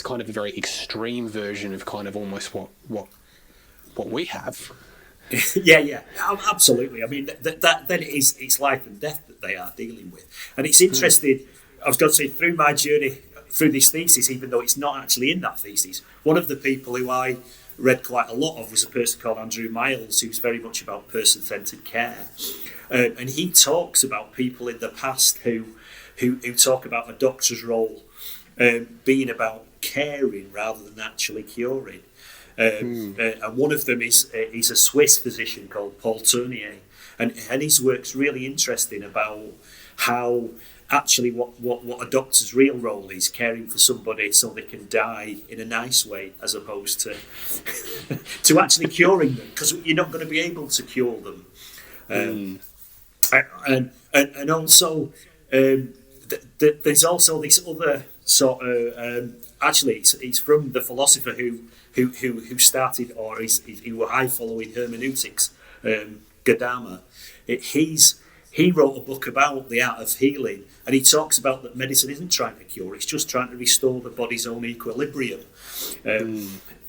kind of a very extreme version of kind of almost what we have. Yeah, absolutely. I mean, that then it's life and death that they are dealing with. And it's interesting, I was going to say, through my journey through this thesis, even though it's not actually in that thesis, one of the people who I read quite a lot of was a person called Andrew Miles, who's very much about person-centred care. And he talks about people in the past who talk about a doctor's role being about caring rather than actually curing. And one of them is a Swiss physician called Paul Tournier, and his work's really interesting about how actually what a doctor's real role is, caring for somebody so they can die in a nice way, as opposed to to actually curing them, because you're not going to be able to cure them. And also there's also this other sort of actually it's from the philosopher who started, or who I follow in hermeneutics, Gadamer. He wrote a book about the art of healing, and he talks about that medicine isn't trying to cure; it's just trying to restore the body's own equilibrium,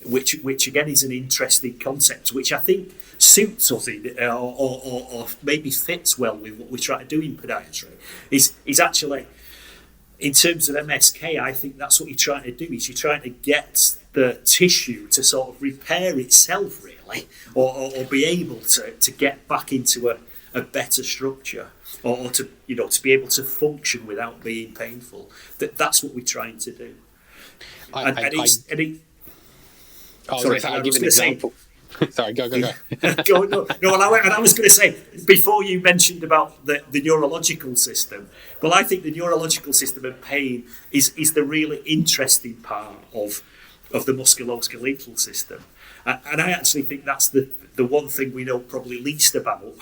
which again is an interesting concept, which I think suits us or maybe fits well with what we try to do in podiatry. Is actually, in terms of MSK, I think that's what you're trying to do. Is you're trying to get the tissue to sort of repair itself, really, or be able to get back into a better structure, or to be able to function without being painful. That's what we're trying to do. I'll give an example. Sorry, go. No, and I was going to say, before you mentioned about the neurological system, well, I think the neurological system and pain is the really interesting part of the musculoskeletal system. And I actually think that's the one thing we know probably least about,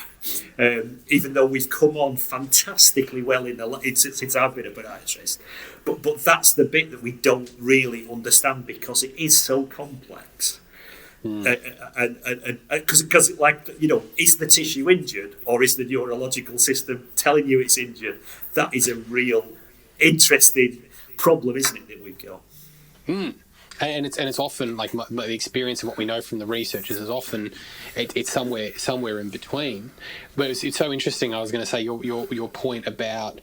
even though we've come on fantastically well since I've been a podiatrist. But that's the bit that we don't really understand, because it is so complex. And because is the tissue injured, or is the neurological system telling you it's injured? That is a real interesting problem, isn't it, that we've got? And it's often like the experience and what we know from the researchers is often it's somewhere in between. But it's so interesting. I was going to say your point about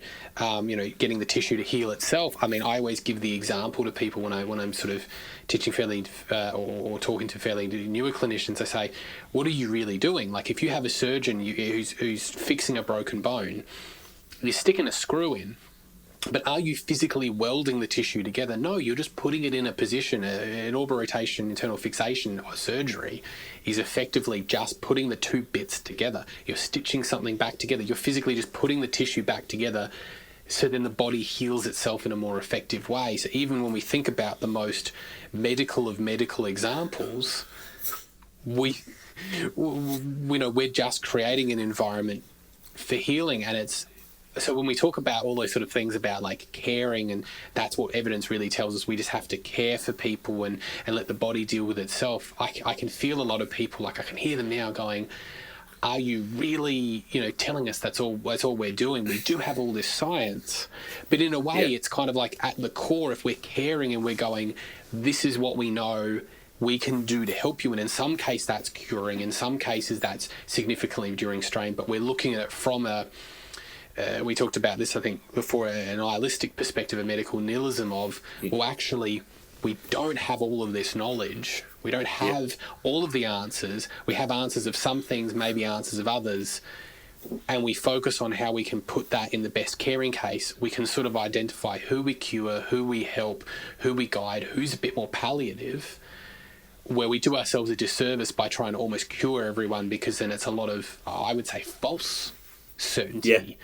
getting the tissue to heal itself. I mean, I always give the example to people when I'm sort of teaching fairly or talking to fairly newer clinicians. I say, what are you really doing? Like, if you have a surgeon who's fixing a broken bone, you're sticking a screw in. But are you physically welding the tissue together? No, you're just putting it in a position. An orbital rotation internal fixation or surgery is effectively just putting the two bits together. You're stitching something back together. You're physically just putting the tissue back together, so then the body heals itself in a more effective way. So even when we think about the most medical of medical examples, we're just creating an environment for healing, and it's. So when we talk about all those sort of things about like caring, and that's what evidence really tells us, we just have to care for people and let the body deal with itself. I can feel a lot of people, like I can hear them now going, are you really, telling us that's all we're doing? We do have all this science, but in a way it's kind of like at the core, if we're caring and we're going, this is what we know we can do to help you. And in some cases that's curing, in some cases that's significantly reducing strain, but we're looking at it from we talked about this, I think, before, an nihilistic perspective, a medical nihilism of, well, actually, we don't have all of this knowledge. We don't have all of the answers. We have answers of some things, maybe answers of others, and we focus on how we can put that in the best caring case. We can sort of identify who we cure, who we help, who we guide, who's a bit more palliative, where we do ourselves a disservice by trying to almost cure everyone, because then it's a lot of, I would say, false certainty. Yeah.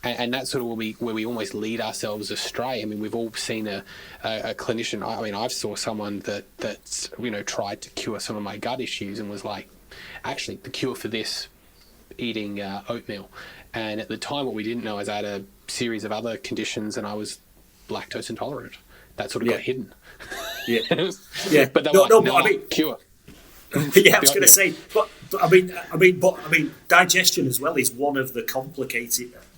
And that's sort of where we almost lead ourselves astray. I mean, we've all seen a clinician. I mean, I've saw someone that's tried to cure some of my gut issues and was like, actually, the cure for this, eating oatmeal. And at the time, what we didn't know is I had a series of other conditions, and I was lactose intolerant. That sort of got hidden. Yeah, But I mean, cure. Yeah, I was going to say, but I mean, digestion as well is one of the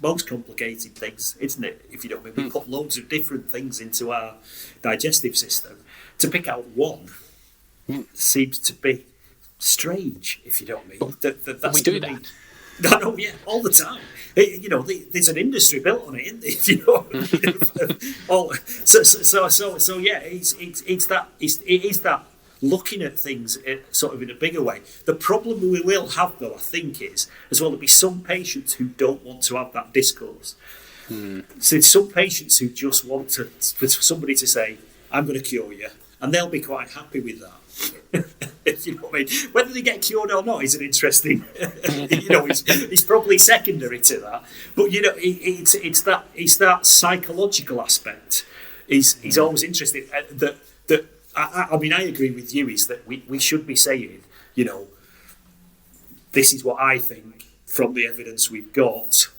most complicated things, isn't it? If you don't, we put loads of different things into our digestive system. To pick out one seems to be strange, if you don't mean. That's we do that. No, yeah, all the time. There's an industry built on it, isn't there? So yeah, it is that. Looking at things sort of in a bigger way. The problem we will have, though, I think, is as well, there'll be some patients who don't want to have that discourse. So there's some patients who just want for somebody to say, I'm going to cure you, and they'll be quite happy with that. You know what I mean? Whether they get cured or not is an interesting, it's probably secondary to that. But it's that psychological aspect. He's always interested. I mean, I agree with you. Is that we should be saying, this is what I think from the evidence we've got.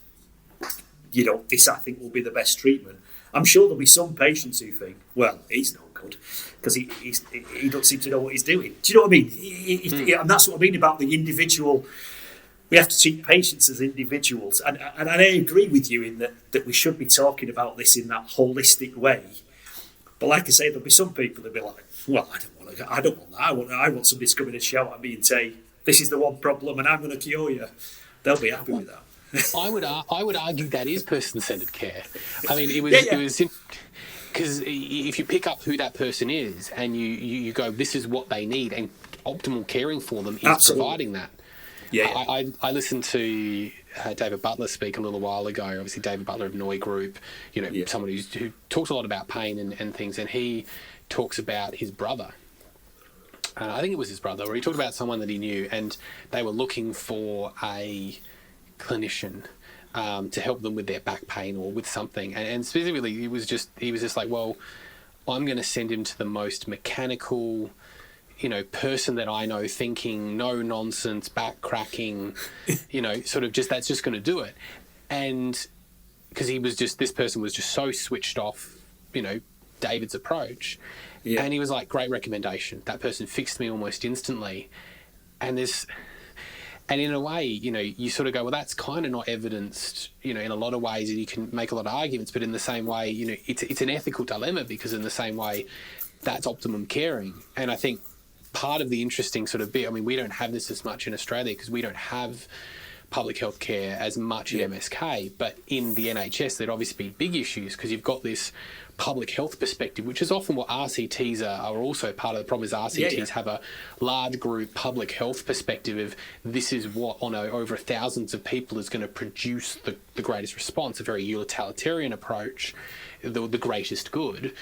This I think will be the best treatment. I'm sure there'll be some patients who think, well, he's no good because he doesn't seem to know what he's doing. Do you know what I mean? And that's what I mean about the individual. We have to treat patients as individuals. And I agree with you in that we should be talking about this in that holistic way. But like I say, there'll be some people that'll be like, well, I don't want that. I want somebody to come in and shout at me and say, this is the one problem and I'm going to cure you. They'll be happy with that. I would argue that is person-centered care. I mean, it was because if you pick up who that person is and you go, this is what they need, and optimal caring for them is providing that. Yeah. I listened to David Butler speak a little while ago. Obviously, David Butler of Noi Group, someone who talks a lot about pain and things, and he talks about his brother. I think it was his brother, where he talked about someone that he knew, and they were looking for a clinician to help them with their back pain or with something, and specifically he was just like, well, I'm going to send him to the most mechanical person that I know, thinking no nonsense, back cracking, sort of just that's just going to do it. And because this person was just so switched off David's approach. Yeah. And he was like, great recommendation. That person fixed me almost instantly. And in a way, you sort of go, well, that's kind of not evidenced, in a lot of ways, and you can make a lot of arguments, but in the same way, it's an ethical dilemma, because in the same way, that's optimum caring. And I think part of the interesting sort of bit, I mean, we don't have this as much in Australia because we don't have public health care as much in MSK, but in the NHS, there'd obviously be big issues because you've got this public health perspective, which is often what RCTs are also part of the problem. Is RCTs have a large group public health perspective of this is what on over thousands of people is going to produce the greatest response, a very utilitarian approach, the greatest good.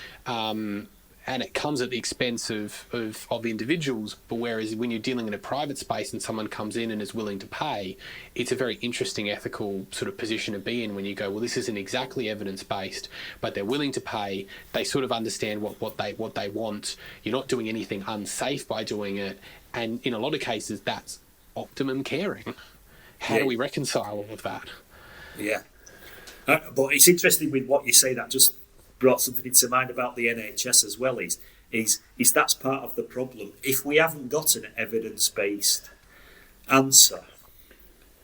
And it comes at the expense of individuals. But whereas when you're dealing in a private space and someone comes in and is willing to pay, it's a very interesting ethical sort of position to be in when you go, well, this isn't exactly evidence-based, but they're willing to pay. They sort of understand what they want. You're not doing anything unsafe by doing it. And in a lot of cases, that's optimum caring. How do we reconcile all of that? Yeah. But it's interesting with what you say, that just brought something into mind about the NHS as well, is that's part of the problem. If we haven't got an evidence-based answer,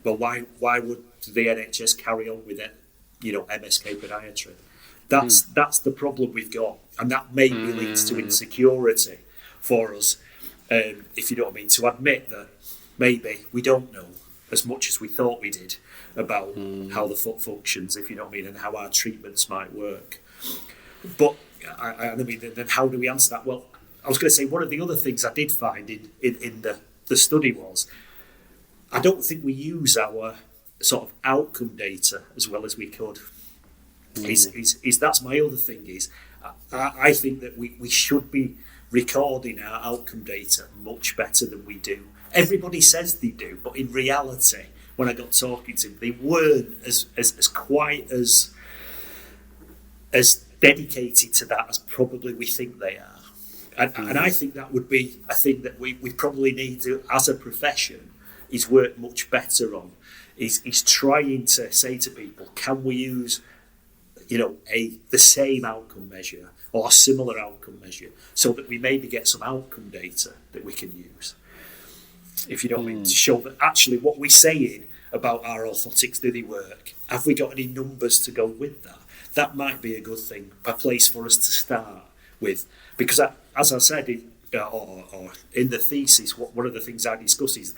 well, why would the NHS carry on with it, MSK Podiatry? That's the problem we've got, and that maybe leads to insecurity for us, if you know what I mean, to admit that maybe we don't know as much as we thought we did about how the foot functions, if you know what I mean, and how our treatments might work. But I mean, then how do we answer that? Well, I was going to say, one of the other things I did find in the study was, I don't think we use our sort of outcome data as well as we could. That's my other thing is, I think that we should be recording our outcome data much better than we do. Everybody says they do, but in reality, when I got talking to them, they weren't as quite as dedicated to that as probably we think they are. And I think that would be a thing that we probably need to, as a profession, is work much better on, is trying to say to people, can we use the same outcome measure or a similar outcome measure, so that we maybe get some outcome data that we can use, if you know what I mean, to show that actually what we're saying about our orthotics, do they work? Have we got any numbers to go with that? That might be a good thing, a place for us to start with. Because as I said, in the thesis, one of the things I discuss is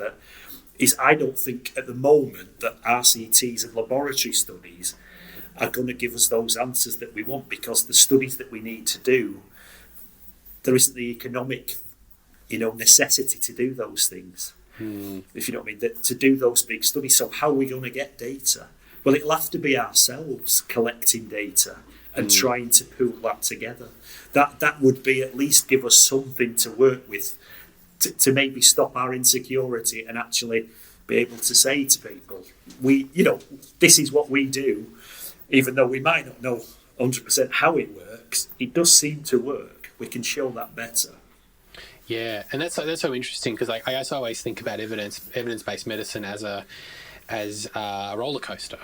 I don't think at the moment that RCTs and laboratory studies are going to give us those answers that we want, because the studies that we need to do, there isn't the economic necessity to do those things. If you know what I mean, to do those big studies. So how are we going to get data? Well, it'll have to be ourselves collecting data and trying to pool that together. That would be at least give us something to work with to maybe stop our insecurity and actually be able to say to people, this is what we do, even though we might not know 100% how it works, it does seem to work. We can show that better. Yeah, and that's so interesting, because I guess I always think about evidence-based medicine as a roller coaster.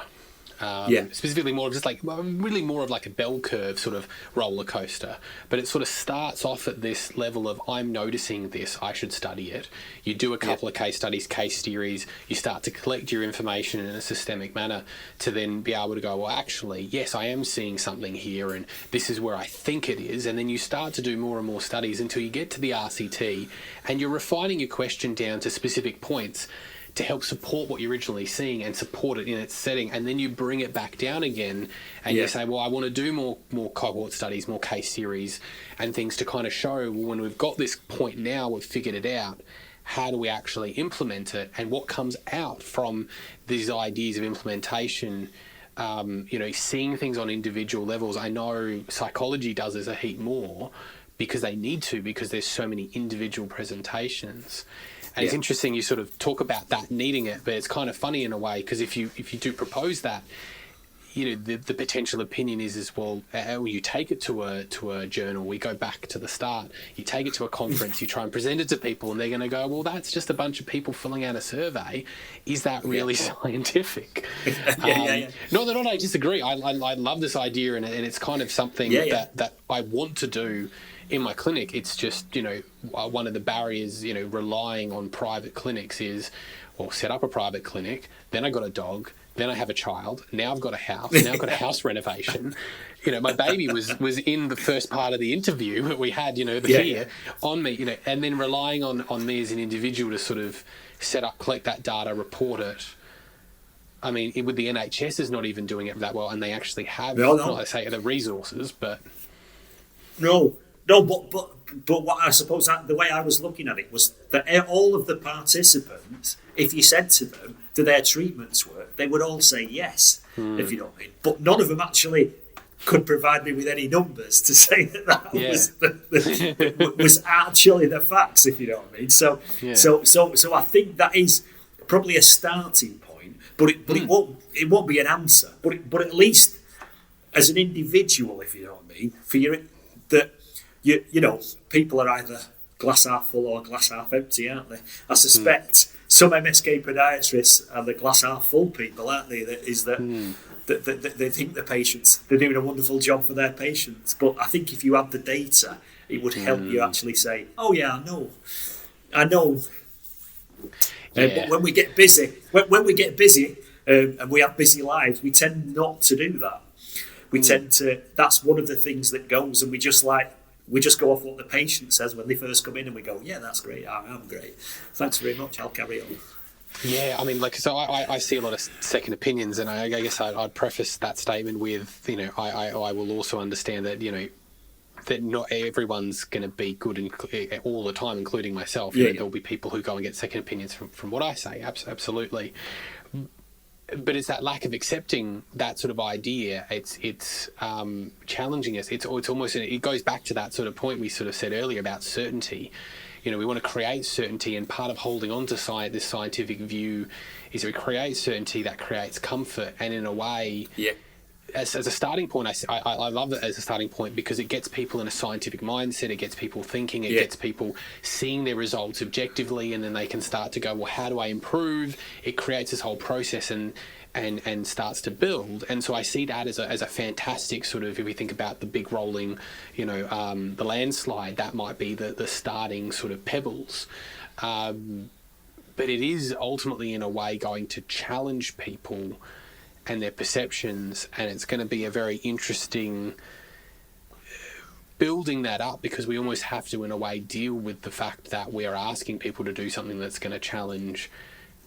Specifically more of just really more of like a bell curve sort of roller coaster, but it sort of starts off at this level of, I'm noticing this, I should study it. You do a couple of case studies, case series, you start to collect your information in a systemic manner to then be able to go, well, actually, yes, I am seeing something here, and this is where I think it is. And then you start to do more and more studies until you get to the RCT, and you're refining your question down to specific points to help support what you're originally seeing and support it in its setting. And then you bring it back down again, and you say, well, I want to do more cohort studies, more case series and things to kind of show, well, when we've got this point now, we've figured it out, how do we actually implement it, and what comes out from these ideas of implementation. Seeing things on individual levels. I know psychology does this a heap more because they need to, because there's so many individual presentations. And it's interesting you sort of talk about that needing it, but it's kind of funny in a way, because if you do propose that, the potential opinion is well, you take it to a journal, we go back to the start, you take it to a conference, you try and present it to people, and they're going to go, well, that's just a bunch of people filling out a survey. Is that really scientific? Not that I disagree. I love this idea, and it's kind of something that I want to do in my clinic. It's just, one of the barriers, relying on private clinics is, well, set up a private clinic, then I got a dog, then I have a child, now I've got a house, now I've got a house renovation. My baby was in the first part of the interview that we had, on me, and then relying on me as an individual to sort of set up, collect that data, report it. I mean, with the NHS is not even doing it that well, and they actually have, not to say the resources, but... No, but what I suppose the way I was looking at it was that all of the participants, if you said to them, do their treatments work, they would all say yes, if you know what I mean. But none of them actually could provide me with any numbers to say that was actually the facts, if you know what I mean. So I think that is probably a starting point, but it won't be an answer. But at least as an individual, if you know what I mean, for people are either glass half full or glass half empty, aren't they? I suspect some MSK podiatrists are the glass half full people, aren't they? That they think they're doing a wonderful job for their patients. But I think if you had the data, it would help you actually say, oh yeah, I know. But when we get busy, and we have busy lives, we tend not to do that. We tend to. That's one of the things that goes, and we just go off what the patient says when they first come in, and we go, yeah, that's great, I'm great, thanks very much, I'll carry on. Yeah, I mean, so I see a lot of second opinions, and I guess I'd preface that statement with, I will also understand that, that not everyone's going to be good all the time, including myself. There'll be people who go and get second opinions from what I say, absolutely. But it's that lack of accepting that sort of idea. It's challenging us. It's almost, it goes back to that sort of point we sort of said earlier about certainty. We want to create certainty, and part of holding on to this scientific view is we create certainty that creates comfort. And in a way, as a starting point, I love it as a starting point, because it gets people in a scientific mindset, it gets people thinking, it gets people seeing their results objectively, and then they can start to go, well, how do I improve? It creates this whole process and starts to build. And so I see that as a fantastic sort of, if we think about the big rolling, the landslide, that might be the starting sort of pebbles. But it is ultimately in a way going to challenge people and their perceptions, and it's going to be a very interesting building that up, because we almost have to in a way deal with the fact that we are asking people to do something that's going to challenge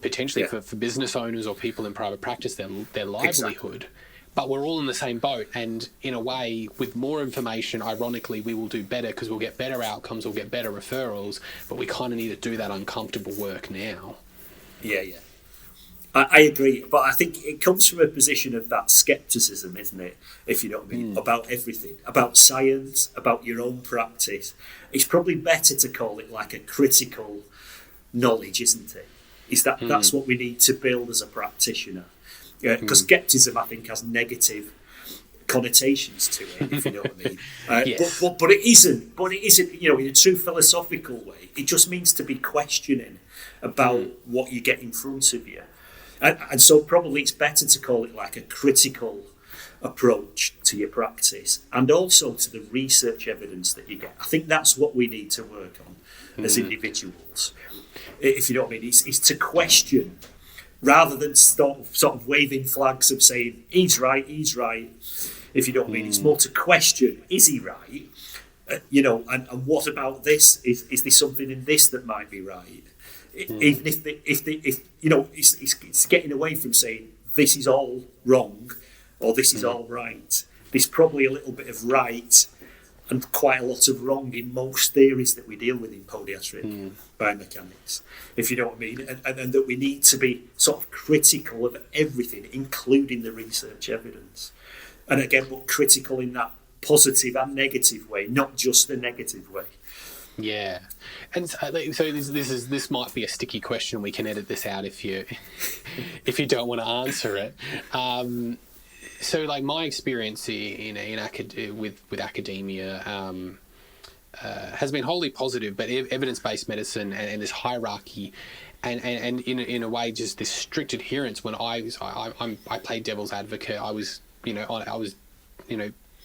potentially for business owners or people in private practice their livelihood. Exactly. But we're all in the same boat, and in a way, with more information, ironically, we will do better, because we'll get better outcomes, we'll get better referrals, but we kind of need to do that uncomfortable work now. I agree, but I think it comes from a position of that scepticism, isn't it? If you know what I mean, about everything, about science, about your own practice. It's probably better to call it like a critical knowledge, isn't it? That's what we need to build as a practitioner. Because scepticism, I think, has negative connotations to it, if you know what I mean. Yes. But it isn't. But it isn't. You know, in a true philosophical way, it just means to be questioning about what you get in front of you. And so probably it's better to call it like a critical approach to your practice and also to the research evidence that you get. I think that's what we need to work on as individuals. If you know what I mean, it's to question rather than sort of waving flags of saying, he's right. If you know what I mean, it's more to question, is he right? And what about this? Is there something in this that might be right? Even if it's getting away from saying this is all wrong or this is all right. There's probably a little bit of right and quite a lot of wrong in most theories that we deal with in podiatric biomechanics, if you know what I mean, and that we need to be sort of critical of everything, including the research evidence. And again, but critical in that positive and negative way, not just the negative way. Yeah, and so this might be a sticky question. We can edit this out if you don't want to answer it. So, like my experience with academia has been wholly positive, but evidence-based medicine and this hierarchy, and in a way just this strict adherence. When I played devil's advocate, I was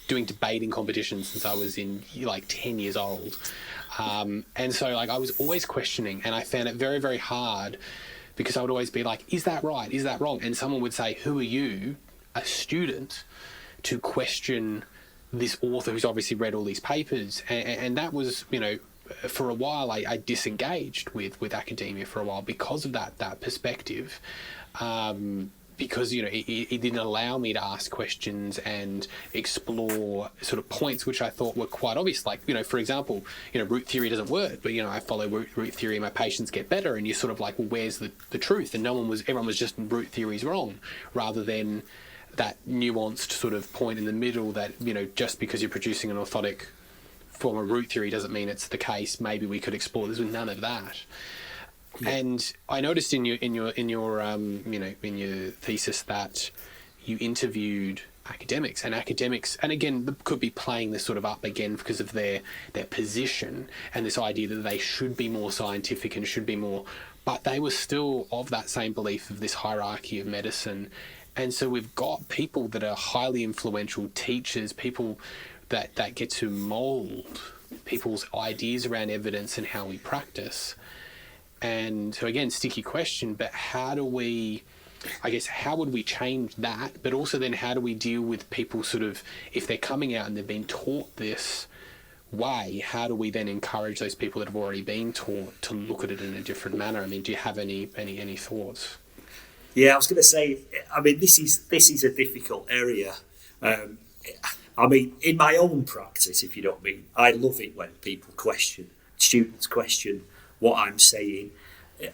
doing debating competitions since I was in 10 years old. And so I was always questioning, and I found it very, very hard because I would always be like, is that right? Is that wrong? And someone would say, who are you, a student, to question this author who's obviously read all these papers? And that was, for a while I disengaged with academia for a while because of that perspective. Because it didn't allow me to ask questions and explore sort of points which I thought were quite obvious. Like, for example, root theory doesn't work, but I follow root theory and my patients get better, and you're sort of like, well, where's the truth? And everyone was just root theory's wrong, rather than that nuanced sort of point in the middle that just because you're producing an orthotic form of root theory doesn't mean it's the case. Maybe we could explore this with none of that. Yeah. And I noticed in your thesis that you interviewed academics, and again could be playing this sort of up again because of their position and this idea that they should be more scientific and should be more, but they were still of that same belief of this hierarchy of medicine. And so we've got people that are highly influential teachers, people that get to mold people's ideas around evidence and how we practice. And so again, sticky question, but how would we change that? But also then how do we deal with people sort of, if they're coming out and they've been taught this way, how do we then encourage those people that have already been taught to look at it in a different manner? I mean, do you have any thoughts? Yeah, I was going to say, I mean, this is a difficult area. I mean, in my own practice, if you don't mean, I love it when students question what I'm saying.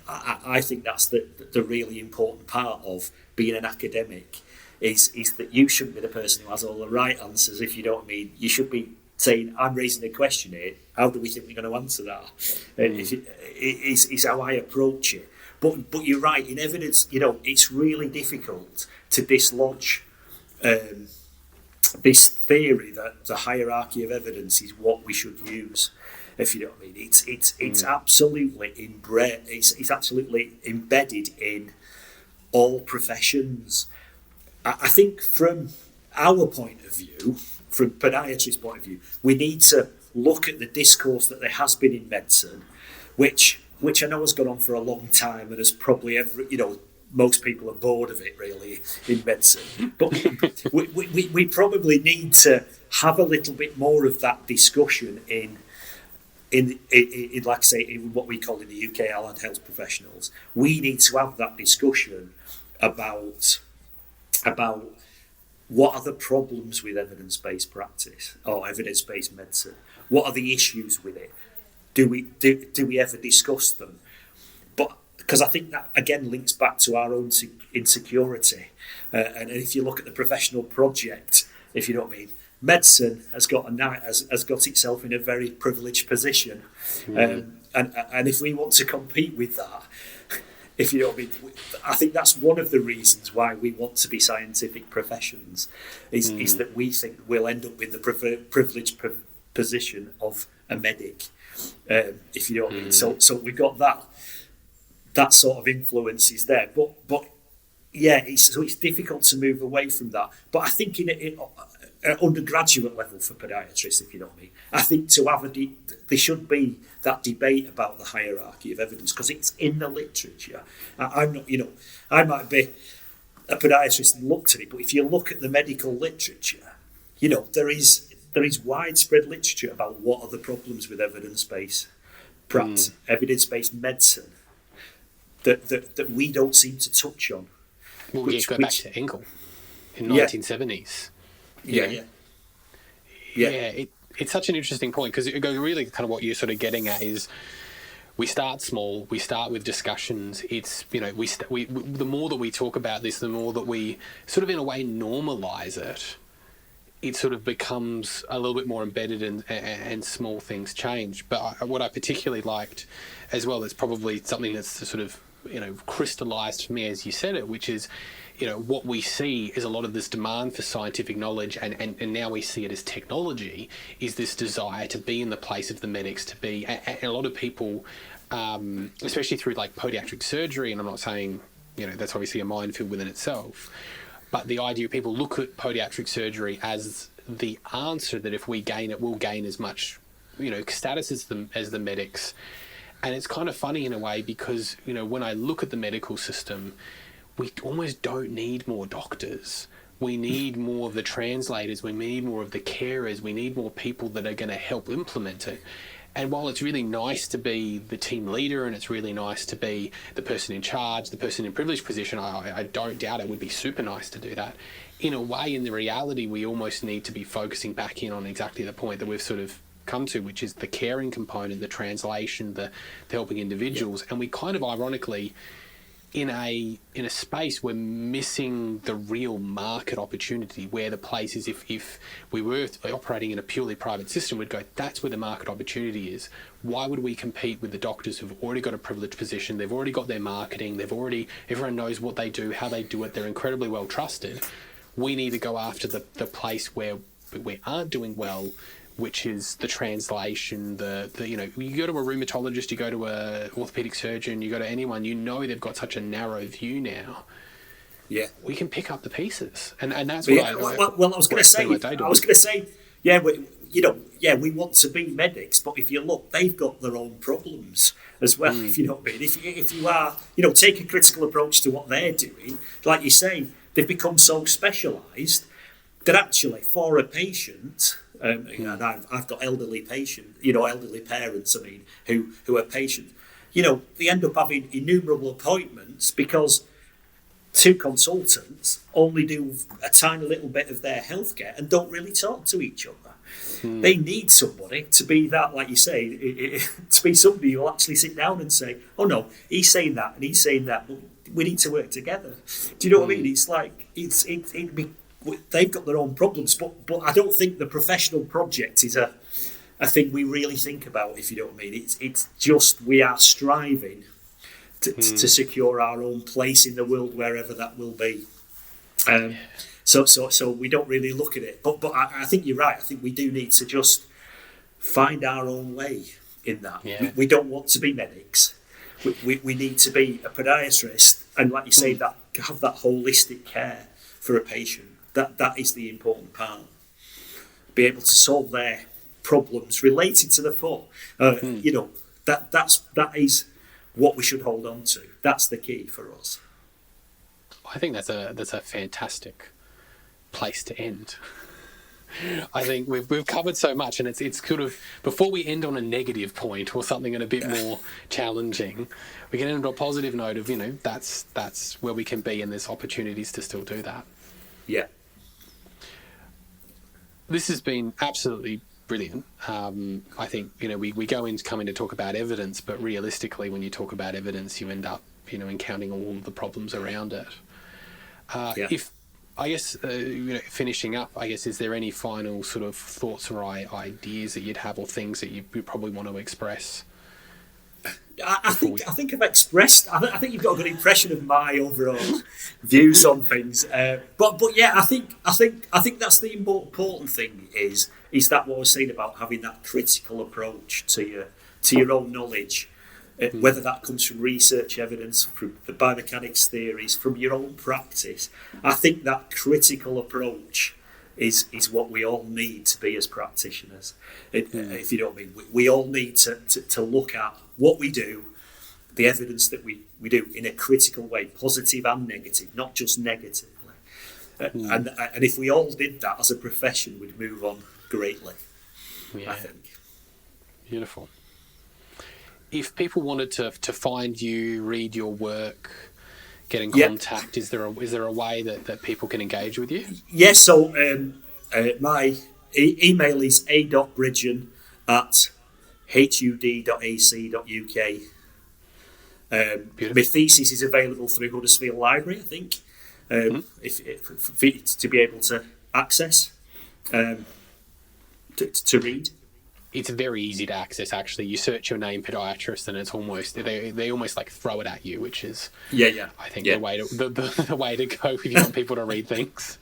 I think that's the really important part of being an academic is that you shouldn't be the person who has all the right answers, if you know what I mean. You should be saying, I'm raising a question here, how do we think we're going to answer that? Is how I approach it. But you're right, in evidence, it's really difficult to dislodge this theory that the hierarchy of evidence is what we should use. If you know what I mean, it's absolutely it's absolutely embedded in all professions. I think from our point of view, from podiatrist's point of view, we need to look at the discourse that there has been in medicine, which I know has gone on for a long time and has probably most people are bored of it really in medicine. But we probably need to have a little bit more of that discussion in like I say, in what we call in the UK allied health professionals. We need to have that discussion about what are the problems with evidence-based practice or evidence-based medicine. What are the issues with it? Do we ever discuss them? But because I think that again links back to our own insecurity. And if you look at the professional project, if you know what I mean, medicine has got has got itself in a very privileged position, and if we want to compete with that, if you know what I mean, I think that's one of the reasons why we want to be scientific professions, is that we think we'll end up in the privileged position of a medic, if you know what I mean. So we've got that sort of influence is there, but yeah, it's difficult to move away from that. But I think in undergraduate level for podiatrists, if you know what I mean, I think to have there should be that debate about the hierarchy of evidence, because it's in the literature. I'm not, I might be a podiatrist and looked at it, but if you look at the medical literature, there is widespread literature about what are the problems with evidence-based practice, evidence-based medicine that we don't seem to touch on. Well, go back to Engel in 1970s. Yeah. It's such an interesting point, because it goes really kind of what you're sort of getting at is we start small, we start with discussions. It's, we the more that we talk about this, the more that we sort of in a way normalize it, it sort of becomes a little bit more embedded and small things change. But what I particularly liked as well is probably something that's sort of, crystallized for me as you said it, which is, what we see is a lot of this demand for scientific knowledge, and now we see it as technology, is this desire to be in the place of the medics, to be, and a lot of people, especially through like podiatric surgery, and I'm not saying, that's obviously a minefield within itself, but the idea people look at podiatric surgery as the answer that if we gain it, we'll gain as much, status as the medics. And it's kind of funny in a way because, when I look at the medical system, we almost don't need more doctors. We need more of the translators. We need more of the carers. We need more people that are going to help implement it. And while it's really nice to be the team leader and it's really nice to be the person in charge, the person in privileged position, I don't doubt it would be super nice to do that. In a way, in the reality, we almost need to be focusing back in on exactly the point that we've sort of come to, which is the caring component, the translation, the helping individuals. And we kind of ironically, in a space, we're missing the real market opportunity, where the place is, if we were operating in a purely private system, we'd go, that's where the market opportunity is. Why would we compete with the doctors who've already got a privileged position? They've already got their marketing. Everyone knows what they do, how they do it. They're incredibly well trusted. We need to go after the place where we aren't doing well, which is the translation, you go to a rheumatologist, you go to a orthopedic surgeon, you go to anyone, they've got such a narrow view now. Yeah. We can pick up the pieces. And that's what I was going to say, we want to be medics, but if you look, they've got their own problems as well, if you know what I mean. If you are, take a critical approach to what they're doing, like you say, they've become so specialised that actually for a patient, and I've got elderly parents, who are patients, they end up having innumerable appointments because two consultants only do a tiny little bit of their healthcare and don't really talk to each other. They need somebody to be that, like you say, to be somebody who will actually sit down and say, oh no, he's saying that and he's saying that, but we need to work together. Do you know what I mean? It's like, they've got their own problems, but I don't think the professional project is a thing we really think about, if you know what I mean. It's just we are striving to secure our own place in the world, wherever that will be. So we don't really look at it. But I think you're right. I think we do need to just find our own way in that. Yeah. We don't want to be medics. We need to be a podiatrist, and like you say, that have that holistic care for a patient. That is the important part. Be able to solve their problems related to the foot. That is what we should hold on to. That's the key for us. I think that's a fantastic place to end. I think we've covered so much, and it's sort of, before we end on a negative point or something a bit more challenging, we can end on a positive note of that's where we can be, and there's opportunities to still do that. Yeah. This has been absolutely brilliant. I think, we come in to talk about evidence, but realistically, when you talk about evidence, you end up and counting all of the problems around it. Yeah. If I guess finishing up, I guess, is there any final sort of thoughts or ideas that you'd have, or things that you probably want to express? I think I've expressed. I think you've got a good impression of my overall views on things. But yeah, I think that's the important thing is that what I was saying about having that critical approach to your own knowledge, whether that comes from research evidence, from the biomechanics theories, from your own practice. I think that critical approach is what we all need to be as practitioners. If you know what I mean, we all need to look at what we do, the evidence that we do in a critical way, positive and negative, not just negatively. And if we all did that as a profession, we'd move on greatly, I think. Beautiful. If people wanted to find you, read your work, get in contact, is there a way that people can engage with you? Yes, so my email is a.bridgen@hud.ac.uk. My thesis is available through Huddersfield Library, I think, if to be able to access, to read. It's very easy to access, actually. You search your name, Podiatrist, and it's almost they almost like throw it at you, which is I think the way to the way to go if you want people to read things.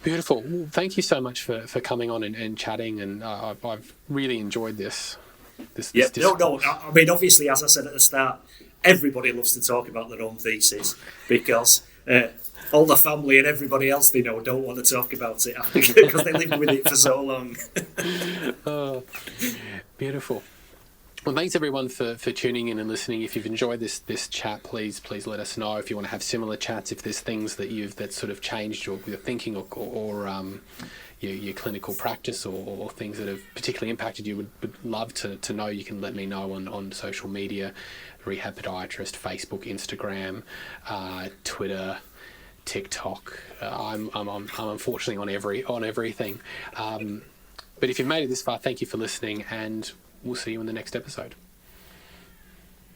Beautiful. Well, thank you so much for coming on and chatting, and I've really enjoyed this. No. I mean, obviously, as I said at the start, everybody loves to talk about their own thesis because all the family and everybody else they know don't want to talk about it because they lived with it for so long. Oh, beautiful. Well, thanks everyone for tuning in and listening. If you've enjoyed this chat, please let us know. If you want to have similar chats, if there's things that sort of changed your thinking or your clinical practice or things that have particularly impacted you, would love to know. You can let me know on social media, Rehab Podiatrist, Facebook, Instagram, Twitter, TikTok. I'm unfortunately on everything. But if you've made it this far, thank you for listening, and we'll see you in the next episode.